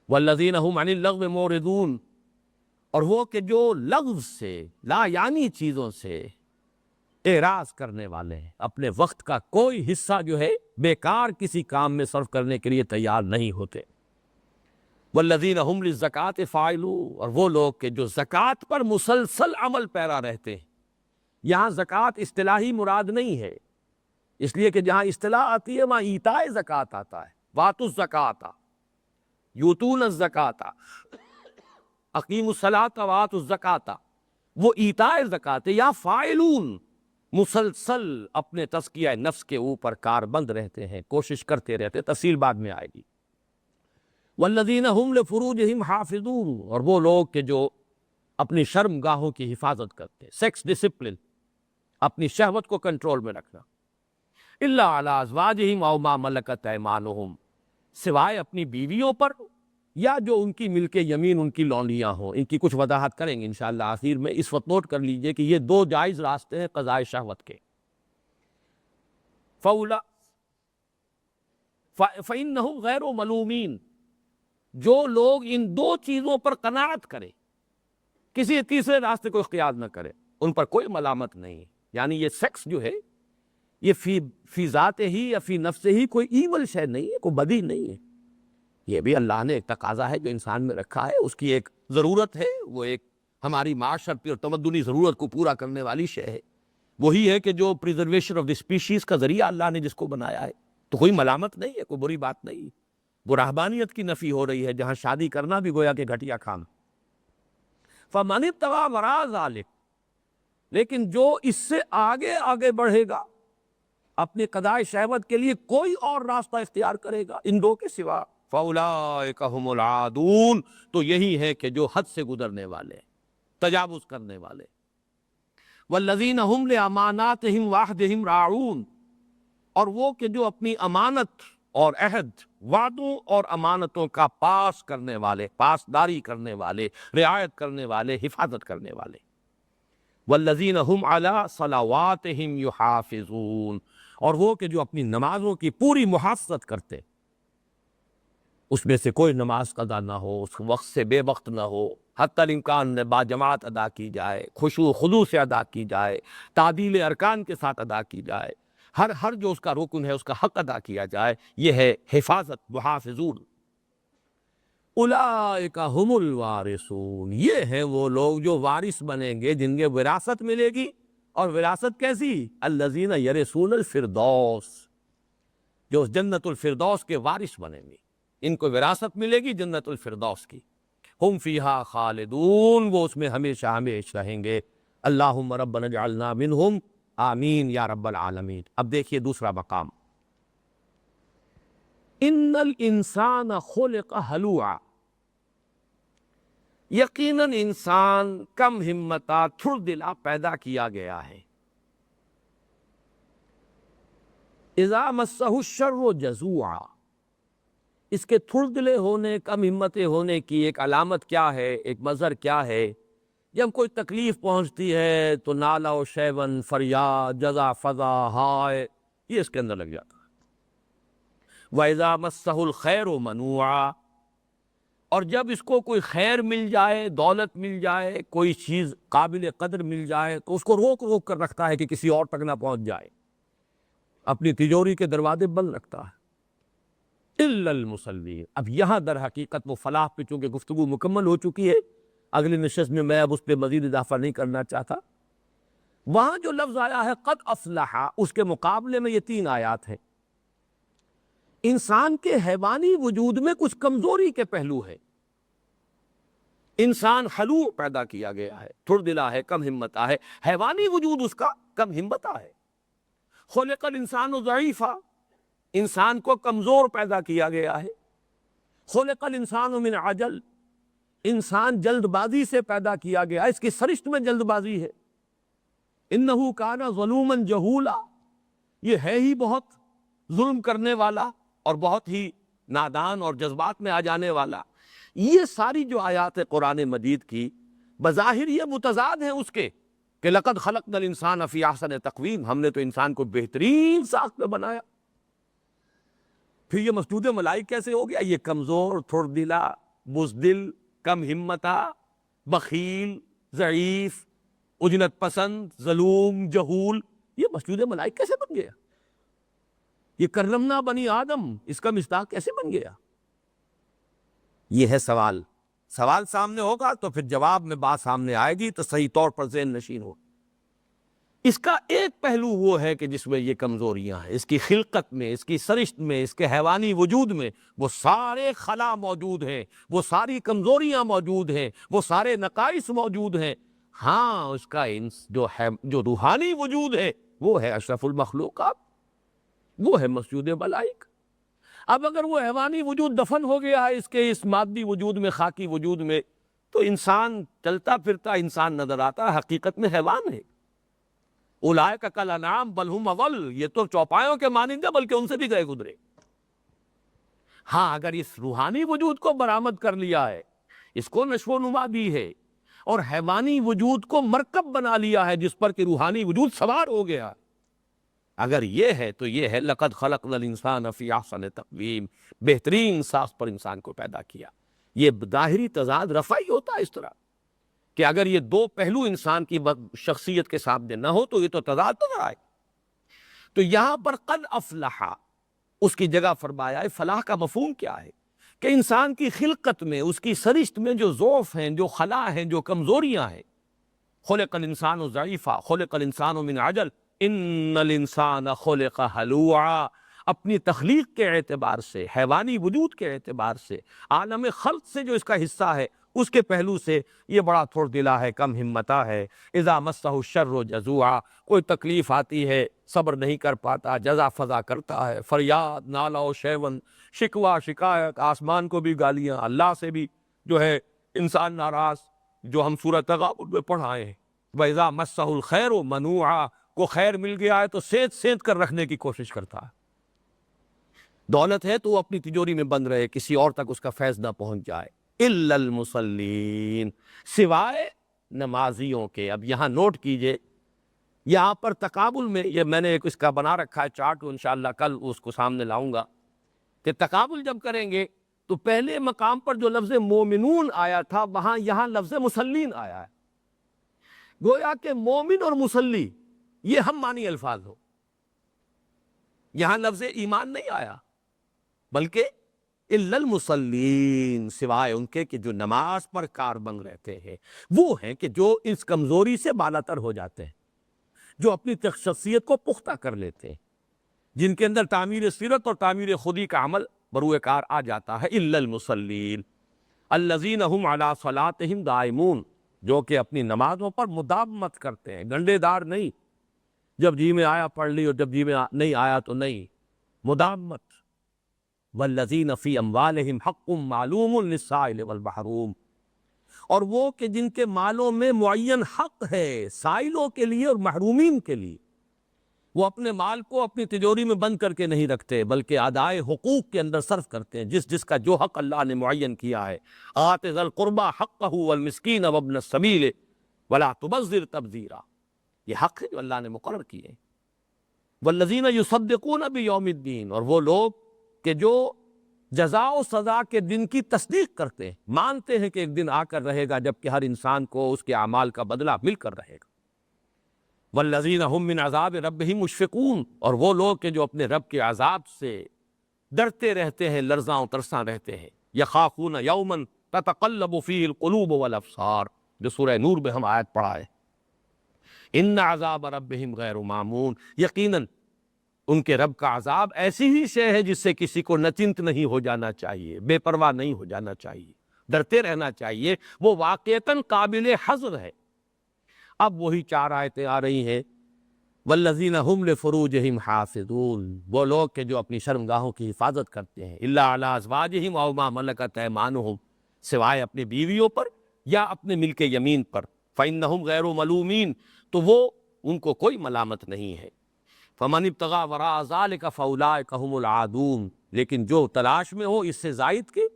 والذین هم عن اللغو معرضون. اور وہ کہ جو لغو سے، لا یعنی چیزوں سے اعراض کرنے والے ہیں، اپنے وقت کا کوئی حصہ جو ہے بیکار کسی کام میں صرف کرنے کے لیے تیار نہیں ہوتے. والذین هم للزکاۃ فاعلون. اور وہ لوگ کہ جو زکوٰۃ پر مسلسل عمل پیرا رہتے ہیں. یہاں زکوٰۃ اصطلاحی مراد نہیں ہے، اس لیے کہ جہاں اصطلاح آتی ہے وہاں ایتاء زکوٰۃ آتا ہے. واتوا الزکاۃ یؤتون الزکاۃ، اقیموا الصلاۃ وآتوا الزکاۃ. وہ ایتاء زکوٰۃ ہے. یا فاعلون، مسلسل اپنے تزکیہ نفس کے اوپر کاربند رہتے ہیں، کوشش کرتے رہتے. تفصیل بعد میں آئے گی. والذین هم لفروجہم حافظون. اور وہ لوگ کہ جو اپنی شرم گاہوں کی حفاظت کرتے، سیکس ڈسپلن، اپنی شہوت کو کنٹرول میں رکھنا. الا علی ازواجہم او ما ملکت ایمانہم. سوائے اپنی بیویوں پر یا جو ان کی ملک یمین ان کی لونڈیاں ہوں. ان کی کچھ وضاحت کریں گے انشاءاللہ آخر میں. اس وقت نوٹ کر لیجئے کہ یہ دو جائز راستے ہیں قضاء شہوت کے. فإنہم غیر ملومین. جو لوگ ان دو چیزوں پر قناعت کرے، کسی تیسرے راستے کو اختیار نہ کرے، ان پر کوئی ملامت نہیں. یعنی یہ سیکس جو ہے یہ فی ذات ہی یا فی نفس ہی کوئی ایول شے نہیں ہے، کوئی بدی نہیں ہے. یہ بھی اللہ نے ایک تقاضا ہے جو انسان میں رکھا ہے، اس کی ایک ضرورت ہے. وہ ایک ہماری معاشرتی اور تمدنی ضرورت کو پورا کرنے والی شے ہے. وہی ہے کہ جو پریزرویشن آف دی اسپیشیز کا ذریعہ اللہ نے جس کو بنایا ہے. تو کوئی ملامت نہیں ہے، کوئی بری بات نہیں. وہ رہبانیت کی نفی ہو رہی ہے جہاں شادی کرنا بھی گویا کہ گھٹیا کام. فَمَنِ ابْتَغَىٰ وَرَاءَ ذَلِكَ. لیکن جو اس سے آگے آگے بڑھے گا، اپنے قضائے شہوت کے لیے کوئی اور راستہ اختیار کرے گا ان دو کے سوا، فَأُولَٰئِكَ هُمُ الْعَادُونَ، تو یہی ہے کہ جو حد سے گزرنے والے، تجاوز کرنے والے۔ وَالَّذِينَ هُمْ لِأَمَانَاتِهِمْ وَعَهْدِهِمْ رَاعُونَ، اور وہ کہ جو اپنی امانت اور عہد، وعدوں اور امانتوں کا پاس کرنے والے، پاسداری کرنے والے، رعایت کرنے والے، حفاظت کرنے والے۔ والذین هم علی صلواتہم یحافظون، اور وہ کہ جو اپنی نمازوں کی پوری محافظت کرتے، اس میں سے کوئی نماز قضا نہ ہو، اس وقت سے بے وقت نہ ہو، حتی الامکان با جماعت ادا کی جائے، خشوع و خضوع سے ادا کی جائے، تعدیل ارکان کے ساتھ ادا کی جائے، ہر جو اس کا رکن ہے اس کا حق ادا کیا جائے، یہ ہے حفاظت، محافظون۔ اولئک هم الوارثون، یہ ہیں وہ لوگ جو وارث بنیں گے، جن کے وراثت ملے گی، اور وراثت کیسی؟ الذین یرثون الفردوس، جو جنت الفردوس کے وارث بنیں گے، ان کو وراثت ملے گی جنت الفردوس کی۔ ہم فیہا خالدون، وہ اس میں ہمیشہ ہمیشہ رہیں گے۔ اللہم ربنا اجعلنا منہم، آمین یا رب العالمین۔ اب دیکھیے دوسرا مقام، ان الانسان خلق ہلوعا، یقیناً انسان کم ہمتا، تھر دلا پیدا کیا گیا ہے۔ اذا مسہ الشر جزوعا، اس کے تھر دلے ہونے، کم ہمتے ہونے کی ایک علامت کیا ہے، ایک مظہر کیا ہے؟ جب کوئی تکلیف پہنچتی ہے تو نالا و شیون، فریاد، جزا فضا، ہائے، یہ اس کے اندر لگ جاتا ہے۔ وَإِذَا مَسَّهُ الْخَيْرُ مَنُوعًا، اور جب اس کو کوئی خیر مل جائے، دولت مل جائے، کوئی چیز قابل قدر مل جائے، تو اس کو روک روک کر رکھتا ہے کہ کسی اور تک نہ پہنچ جائے، اپنی تجوری کے دروازے بند رکھتا ہے۔ إِلَّا الْمُصَلِّينَ، اب یہاں در حقیقت وہ فلاح پہ چونکہ گفتگو مکمل ہو چکی ہے، اگلی نشست میں میں اب اس پہ مزید اضافہ نہیں کرنا چاہتا۔ وہاں جو لفظ آیا ہے قد افلح، اس کے مقابلے میں یہ 3 آیات ہیں۔ انسان کے حیوانی وجود میں کچھ کمزوری کے پہلو ہے۔ انسان خلوع پیدا کیا گیا ہے، تھر دلا ہے، کم ہمتا ہے، حیوانی وجود اس کا کم ہمتا ہے۔ خلق الانسان ضعیفا، انسان کو کمزور پیدا کیا گیا ہے۔ خلق الانسان من عجل، انسان جلد بازی سے پیدا کیا گیا، اس کی سرشت میں جلد بازی ہے۔ انہ کان ظلوما جہولا، یہ ہے ہی بہت ظلم کرنے والا اور بہت ہی نادان اور جذبات میں آ جانے والا۔ یہ ساری جو آیات قرآن مجید کی بظاہر یہ متضاد ہیں اس کے کہ لقد خلقنا الانسان فی احسن تقویم، ہم نے تو انسان کو بہترین ساخت میں بنایا۔ پھر یہ مسجود ملائک کیسے ہو گیا؟ یہ کمزور، تھر دلا، بزدل، کم ہمتا، بخیل، ضعیف، اجنت پسند، ظلوم، جہول، یہ مسجود ملائک کیسے بن گیا؟ یہ کرمنا بنی آدم، اس کا مصداق کیسے بن گیا؟ یہ ہے سوال۔ سوال سامنے ہوگا تو پھر جواب میں بات سامنے آئے گی تو صحیح طور پر ذہن نشین ہو۔ اس کا ایک پہلو وہ ہے کہ جس میں یہ کمزوریاں ہیں، اس کی خلقت میں، اس کی سرشت میں، اس کے حیوانی وجود میں وہ سارے خلا موجود ہیں، وہ ساری کمزوریاں موجود ہیں، وہ سارے نقائص موجود ہیں۔ ہاں، اس کا جو روحانی وجود ہے وہ ہے اشرف المخلوقات، وہ ہے مسجود ملائک۔ اب اگر وہ حیوانی وجود دفن ہو گیا ہے اس کے اس مادی وجود میں، خاکی وجود میں، تو انسان چلتا پھرتا انسان نظر آتا ہے، حقیقت میں حیوان ہے۔ اولئک کالانعام بل ہم اضل، یہ تو چوپایوں کے مانند ہے بلکہ ان سے بھی گئے گزرے۔ ہاں، اگر اس روحانی وجود کو برآمد کر لیا ہے، اس کو نشو و نما دی ہے، اور حیوانی وجود کو مرکب بنا لیا ہے جس پر کہ روحانی وجود سوار ہو گیا، اگر یہ ہے تو یہ ہے لقد خلقنا الانسان فی احسن تقویم، بہترین ساخت پر انسان کو پیدا کیا۔ یہ ظاہری تضاد رفعی ہوتا ہے اس طرح کہ اگر یہ دو پہلو انسان کی شخصیت کے سامنے نہ ہو تو یہ تو تضاد نظر آئے۔ تو یہاں پر قد افلح اس کی جگہ فرمایا ہے، فلاح کا مفہوم کیا ہے؟ کہ انسان کی خلقت میں، اس کی سرشت میں جو ضعف ہیں، جو خلا ہیں، جو کمزوریاں ہیں۔ خلق الانسان ضعیفا، خلق الانسان من عجل، ان الانسان خلق ہلوعا، اپنی تخلیق کے اعتبار سے، حیوانی وجود کے اعتبار سے، عالم خلق سے جو اس کا حصہ ہے اس کے پہلو سے یہ بڑا تھوڑ دلا ہے، کم ہمتا ہے۔ اذا مسہ الشر جزوعا، کوئی تکلیف آتی ہے صبر نہیں کر پاتا، جزا فضا کرتا ہے، فریاد نالہ و شیون، شکوہ شکایت، آسمان کو بھی گالیاں، اللہ سے بھی جو ہے انسان ناراض، جو ہم سورہ تغابن میں پڑھائے ہیں۔ وَإِذَا مَسَّهُ الْخَيْرُ مَنُوعًا، کو خیر مل گیا ہے تو سینت سینت کر رکھنے کی کوشش کرتا ہے۔ دولت ہے تو وہ اپنی تجوری میں بند رہے، کسی اور تک اس کا فیض نہ پہنچ جائے۔ إِلَّا الْمُصَلِّينَ، سوائے نمازیوں کے۔ اب یہاں نوٹ کیجئے، یہاں پر تقابل میں، یہ میں نے ایک اس کا بنا رکھا ہے چارٹ، انشاءاللہ کل اس کو سامنے لاؤں گا، کہ تقابل جب کریں گے تو پہلے مقام پر جو لفظ مومنون آیا تھا وہاں یہاں لفظ مسلین آیا ہے۔ گویا کہ مومن اور مسلی یہ ہم معنی الفاظ ہو، یہاں لفظ ایمان نہیں آیا، بلکہ الا المصلین، سوائے ان کے کہ جو نماز پر کاربند رہتے ہیں، وہ ہیں کہ جو اس کمزوری سے بالاتر ہو جاتے ہیں، جو اپنی شخصیت کو پختہ کر لیتے ہیں، جن کے اندر تعمیر سیرت اور تعمیر خودی کا عمل بروئے کار آ جاتا ہے۔ الا المصلین الذین هم علی صلاتهم دائمون، جو کہ اپنی نمازوں پر مداومت کرتے ہیں، گنڈے دار نہیں، جب جی میں آیا پڑھ لی اور جب جی میں نہیں آیا تو نہیں، مداومت۔ والذین فی اموالہم حق معلوم للسائل والمحروم، اور وہ کہ جن کے مالوں میں معین حق ہے سائلوں کے لیے اور محرومین کے لیے، وہ اپنے مال کو اپنی تجوری میں بند کر کے نہیں رکھتے بلکہ ادائے حقوق کے اندر صرف کرتے ہیں، جس کا جو حق اللہ نے معین کیا ہے۔ آت ذی القربى حقہ والمسکین وابن السبیل ولا تبذر تبذیرا، یہ حق ہے جو اللہ نے مقرر کیے۔ والذین یصدقون بیوم الدین، اور وہ لوگ کہ جو جزا و سزا کے دن کی تصدیق کرتے ہیں، مانتے ہیں کہ ایک دن آ کر رہے گا جب کہ ہر انسان کو اس کے اعمال کا بدلہ مل کر رہے گا۔ والذین هم من عذاب ربہم مشفقون، اور وہ لوگ کہ جو اپنے رب کے عذاب سے ڈرتے رہتے ہیں، لرزاں و ترساں رہتے ہیں۔ یخافون یوما تتقلب فیہ القلوب والابصار، جو سورہ نور میں ہم آیت پڑھا ہے۔ ان عذاب ربہم غیر معمون، یقیناً ان کے رب کا عذاب ایسی ہی شے ہے جس سے کسی کو نچنت نہیں ہو جانا چاہیے، بے پرواہ نہیں ہو جانا چاہیے، ڈرتے رہنا چاہیے، وہ واقعتاً قابل حذر ہے۔ اب وہی 4 آیتیں آ رہی ہیں۔ والذین هم لفروجہم حافظون، وہ لوگ کہ جو اپنی شرمگاہوں کی حفاظت کرتے ہیں، الا علی ازواجہم او ما ملکت ایمانہم، سوائے اپنی بیویوں پر یا اپنے ملک یمین پر، فإنہم غیر ملومین، تو وہ ان کو کوئی ملامت نہیں ہے۔ فمن ابتغى وراء ذلك فاولئک هم العادون، لیکن جو تلاش میں ہو اس سے زائد کے،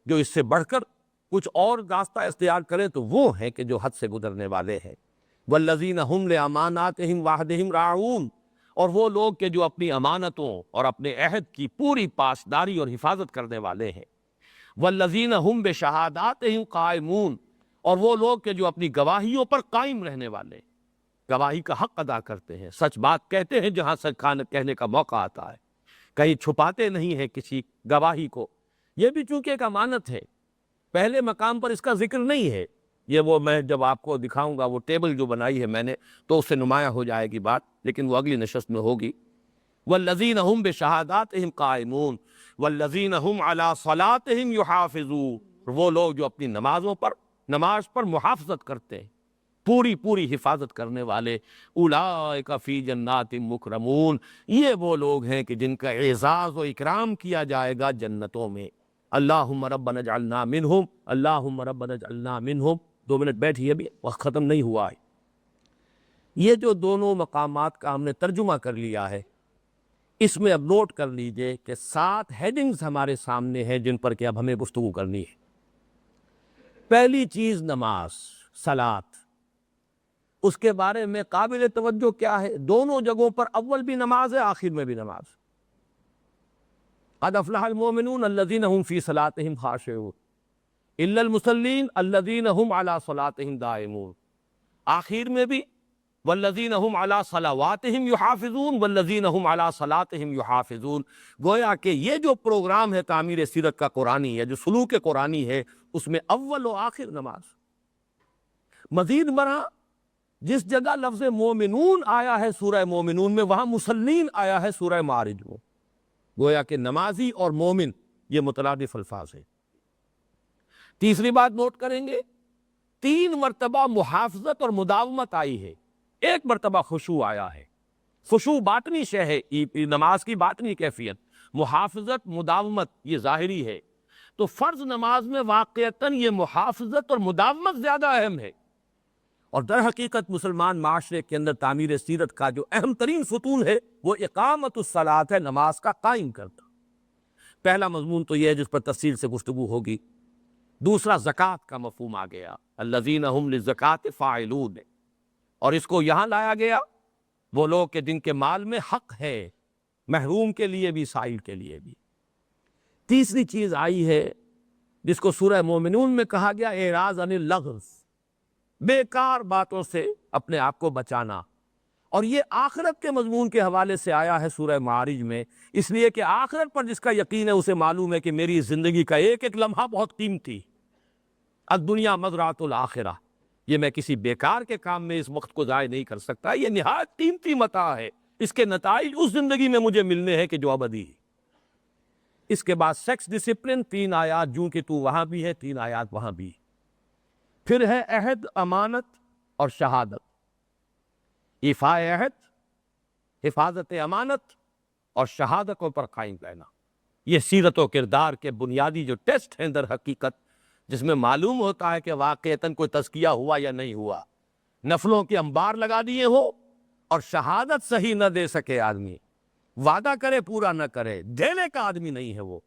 جو اس سے بڑھ کر کچھ اور راستہ اختیار کرے تو وہ ہیں کہ جو حد سے گزرنے والے ہیں۔ والذین هم لاماناتہم وعہدہم راعون، اور وہ لوگ کہ جو اپنی امانتوں اور اپنے عہد کی پوری پاسداری اور حفاظت کرنے والے ہیں۔ والذین هم بشہاداتہم قائمون، اور وہ لوگ کہ جو اپنی گواہیوں پر قائم رہنے والے ہیں، گواہی کا حق ادا کرتے ہیں، سچ بات کہتے ہیں جہاں سچ کہنے کا موقع آتا ہے، کہیں چھپاتے نہیں ہیں کسی گواہی کو۔ یہ بھی چونکہ ایک امانت ہے، پہلے مقام پر اس کا ذکر نہیں ہے، یہ وہ میں جب آپ کو دکھاؤں گا وہ ٹیبل جو بنائی ہے میں نے تو اس سے نمایاں ہو جائے گی بات، لیکن وہ اگلی نشست میں ہوگی۔ والذین هم بشہاداتہم قائمون والذین هم علی صلاتہم یحافظون، وہ لوگ جو اپنی نماز پر محافظت کرتے ہیں، پوری حفاظت کرنے والے۔ اولئک فی جنات مکرمون، یہ وہ لوگ ہیں کہ جن کا اعزاز و اکرام کیا جائے گا جنتوں میں۔ اللہم ربنا اجعلنا منہم، اللہم ربنا اجعلنا منہم۔ 2 منٹ بیٹھیے، ابھی وقت ختم نہیں ہوا ہے۔ یہ جو دونوں مقامات کا ہم نے ترجمہ کر لیا ہے، اس میں اب نوٹ کر لیجئے کہ 7 ہیڈنگز ہمارے سامنے ہیں جن پر کہ اب ہمیں گفتگو کرنی ہے۔ پہلی چیز نماز، صلاۃ، اس کے بارے میں قابل توجہ کیا ہے؟ دونوں جگہوں پر اول بھی نماز ہے، آخر میں بھی نماز۔ قد افلح المؤمنون الذین هم فی صلاتہم خاشعون الا المصلین الذین هم علی صلاتہم دائمون، آخر میں بھی والذین هم علی صلواتہم یحافظون والذین هم علی صلاتہم یحافظون۔ گویا کہ یہ جو پروگرام ہے تعمیر سیرت کا قرآنی ہے، جو سلوک قرآنی ہے، اس میں اول و آخر نماز۔ مزید برآں جس جگہ لفظ مومنون آیا ہے سورہ مومنون میں، وہاں مسلین آیا ہے سورہ معارج میں۔ گویا کہ نمازی اور مومن یہ مترادف الفاظ ہیں۔ تیسری بات نوٹ کریں گے، 3 مرتبہ محافظت اور مداومت آئی ہے، 1 مرتبہ خشوع آیا ہے۔ خشوع باطنی شے ہے، نماز کی باطنی کیفیت، محافظت مداومت یہ ظاہری ہے۔ تو فرض نماز میں واقعتاً یہ محافظت اور مداومت زیادہ اہم ہے، اور در حقیقت مسلمان معاشرے کے اندر تعمیر سیرت کا جو اہم ترین ستون ہے وہ اقامت الصلاۃ ہے، نماز کا قائم کرنا۔ پہلا مضمون تو یہ ہے جس پر تفصیل سے گفتگو ہوگی۔ دوسرا زکوٰۃ کا مفہوم آ گیا، الذین ھم للزکوٰۃ فاعلون، اور اس کو یہاں لایا گیا وہ لوگ کہ جن کے مال میں حق ہے، محروم کے لیے بھی سائل کے لیے بھی۔ تیسری چیز آئی ہے جس کو سورہ مومنون میں کہا گیا اعراض عن اللغو، بیکار باتوں سے اپنے آپ کو بچانا، اور یہ آخرت کے مضمون کے حوالے سے آیا ہے سورہ معارج میں، اس لیے کہ آخرت پر جس کا یقین ہے اسے معلوم ہے کہ میری زندگی کا ایک ایک لمحہ بہت قیمتی، الدنیا مزرعۃ الآخرہ، یہ میں کسی بیکار کے کام میں اس وقت کو ضائع نہیں کر سکتا، یہ نہایت قیمتی متاع ہے، اس کے نتائج اس زندگی میں مجھے ملنے ہیں کہ جو ابدی ہے۔ اس کے بعد سیکس ڈسپلن، 3 آیات جوں کہ تو وہاں بھی ہے، 3 آیات وہاں بھی۔ پھر ہے عہد، امانت اور شہادت، ایفاء عہد، حفاظت امانت اور شہادتوں پر قائم رہنا۔ یہ سیرت و کردار کے بنیادی جو ٹیسٹ ہیں در حقیقت، جس میں معلوم ہوتا ہے کہ واقعتاً کوئی تزکیہ ہوا یا نہیں ہوا۔ نفلوں کے انبار لگا دیے ہو اور شہادت صحیح نہ دے سکے آدمی، وعدہ کرے پورا نہ کرے، دینے کا آدمی نہیں ہے وہ،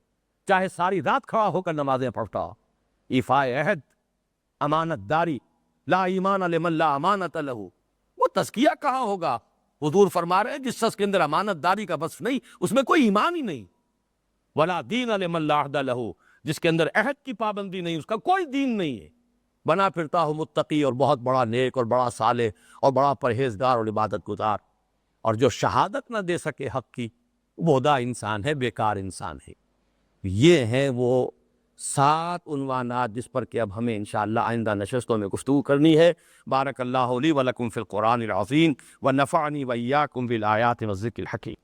چاہے ساری رات کھڑا ہو کر نمازیں پڑھتا ہو۔ ایفاء عہد، امانت داری، لا ایمان لمن لا امانت لہ، وہ تزکیہ کہاں ہوگا؟ حضور فرما رہے ہیں جس شخص کے اندر امانت داری کا وصف نہیں، اس میں کوئی ایمان ہی نہیں۔ ولا دین لمن لا عہد لہ، جس کے اندر عہد کی پابندی نہیں، اس کا کوئی دین نہیں ہے، بنا پھرتا ہو متقی اور بہت بڑا نیک اور بڑا صالح اور بڑا پرہیزگار اور عبادت گزار، اور جو شہادت نہ دے سکے حق کی، بودا انسان ہے، بیکار انسان ہے۔ یہ ہیں وہ 7 عنوانات جس پر کہ اب ہمیں انشاءاللہ آئندہ نشستوں میں گفتگو کرنی ہے۔ بارک اللہ لی و لکم فی القرآن العظیم ونفعنی و ایاکم بالآیات والذکر الحکیم۔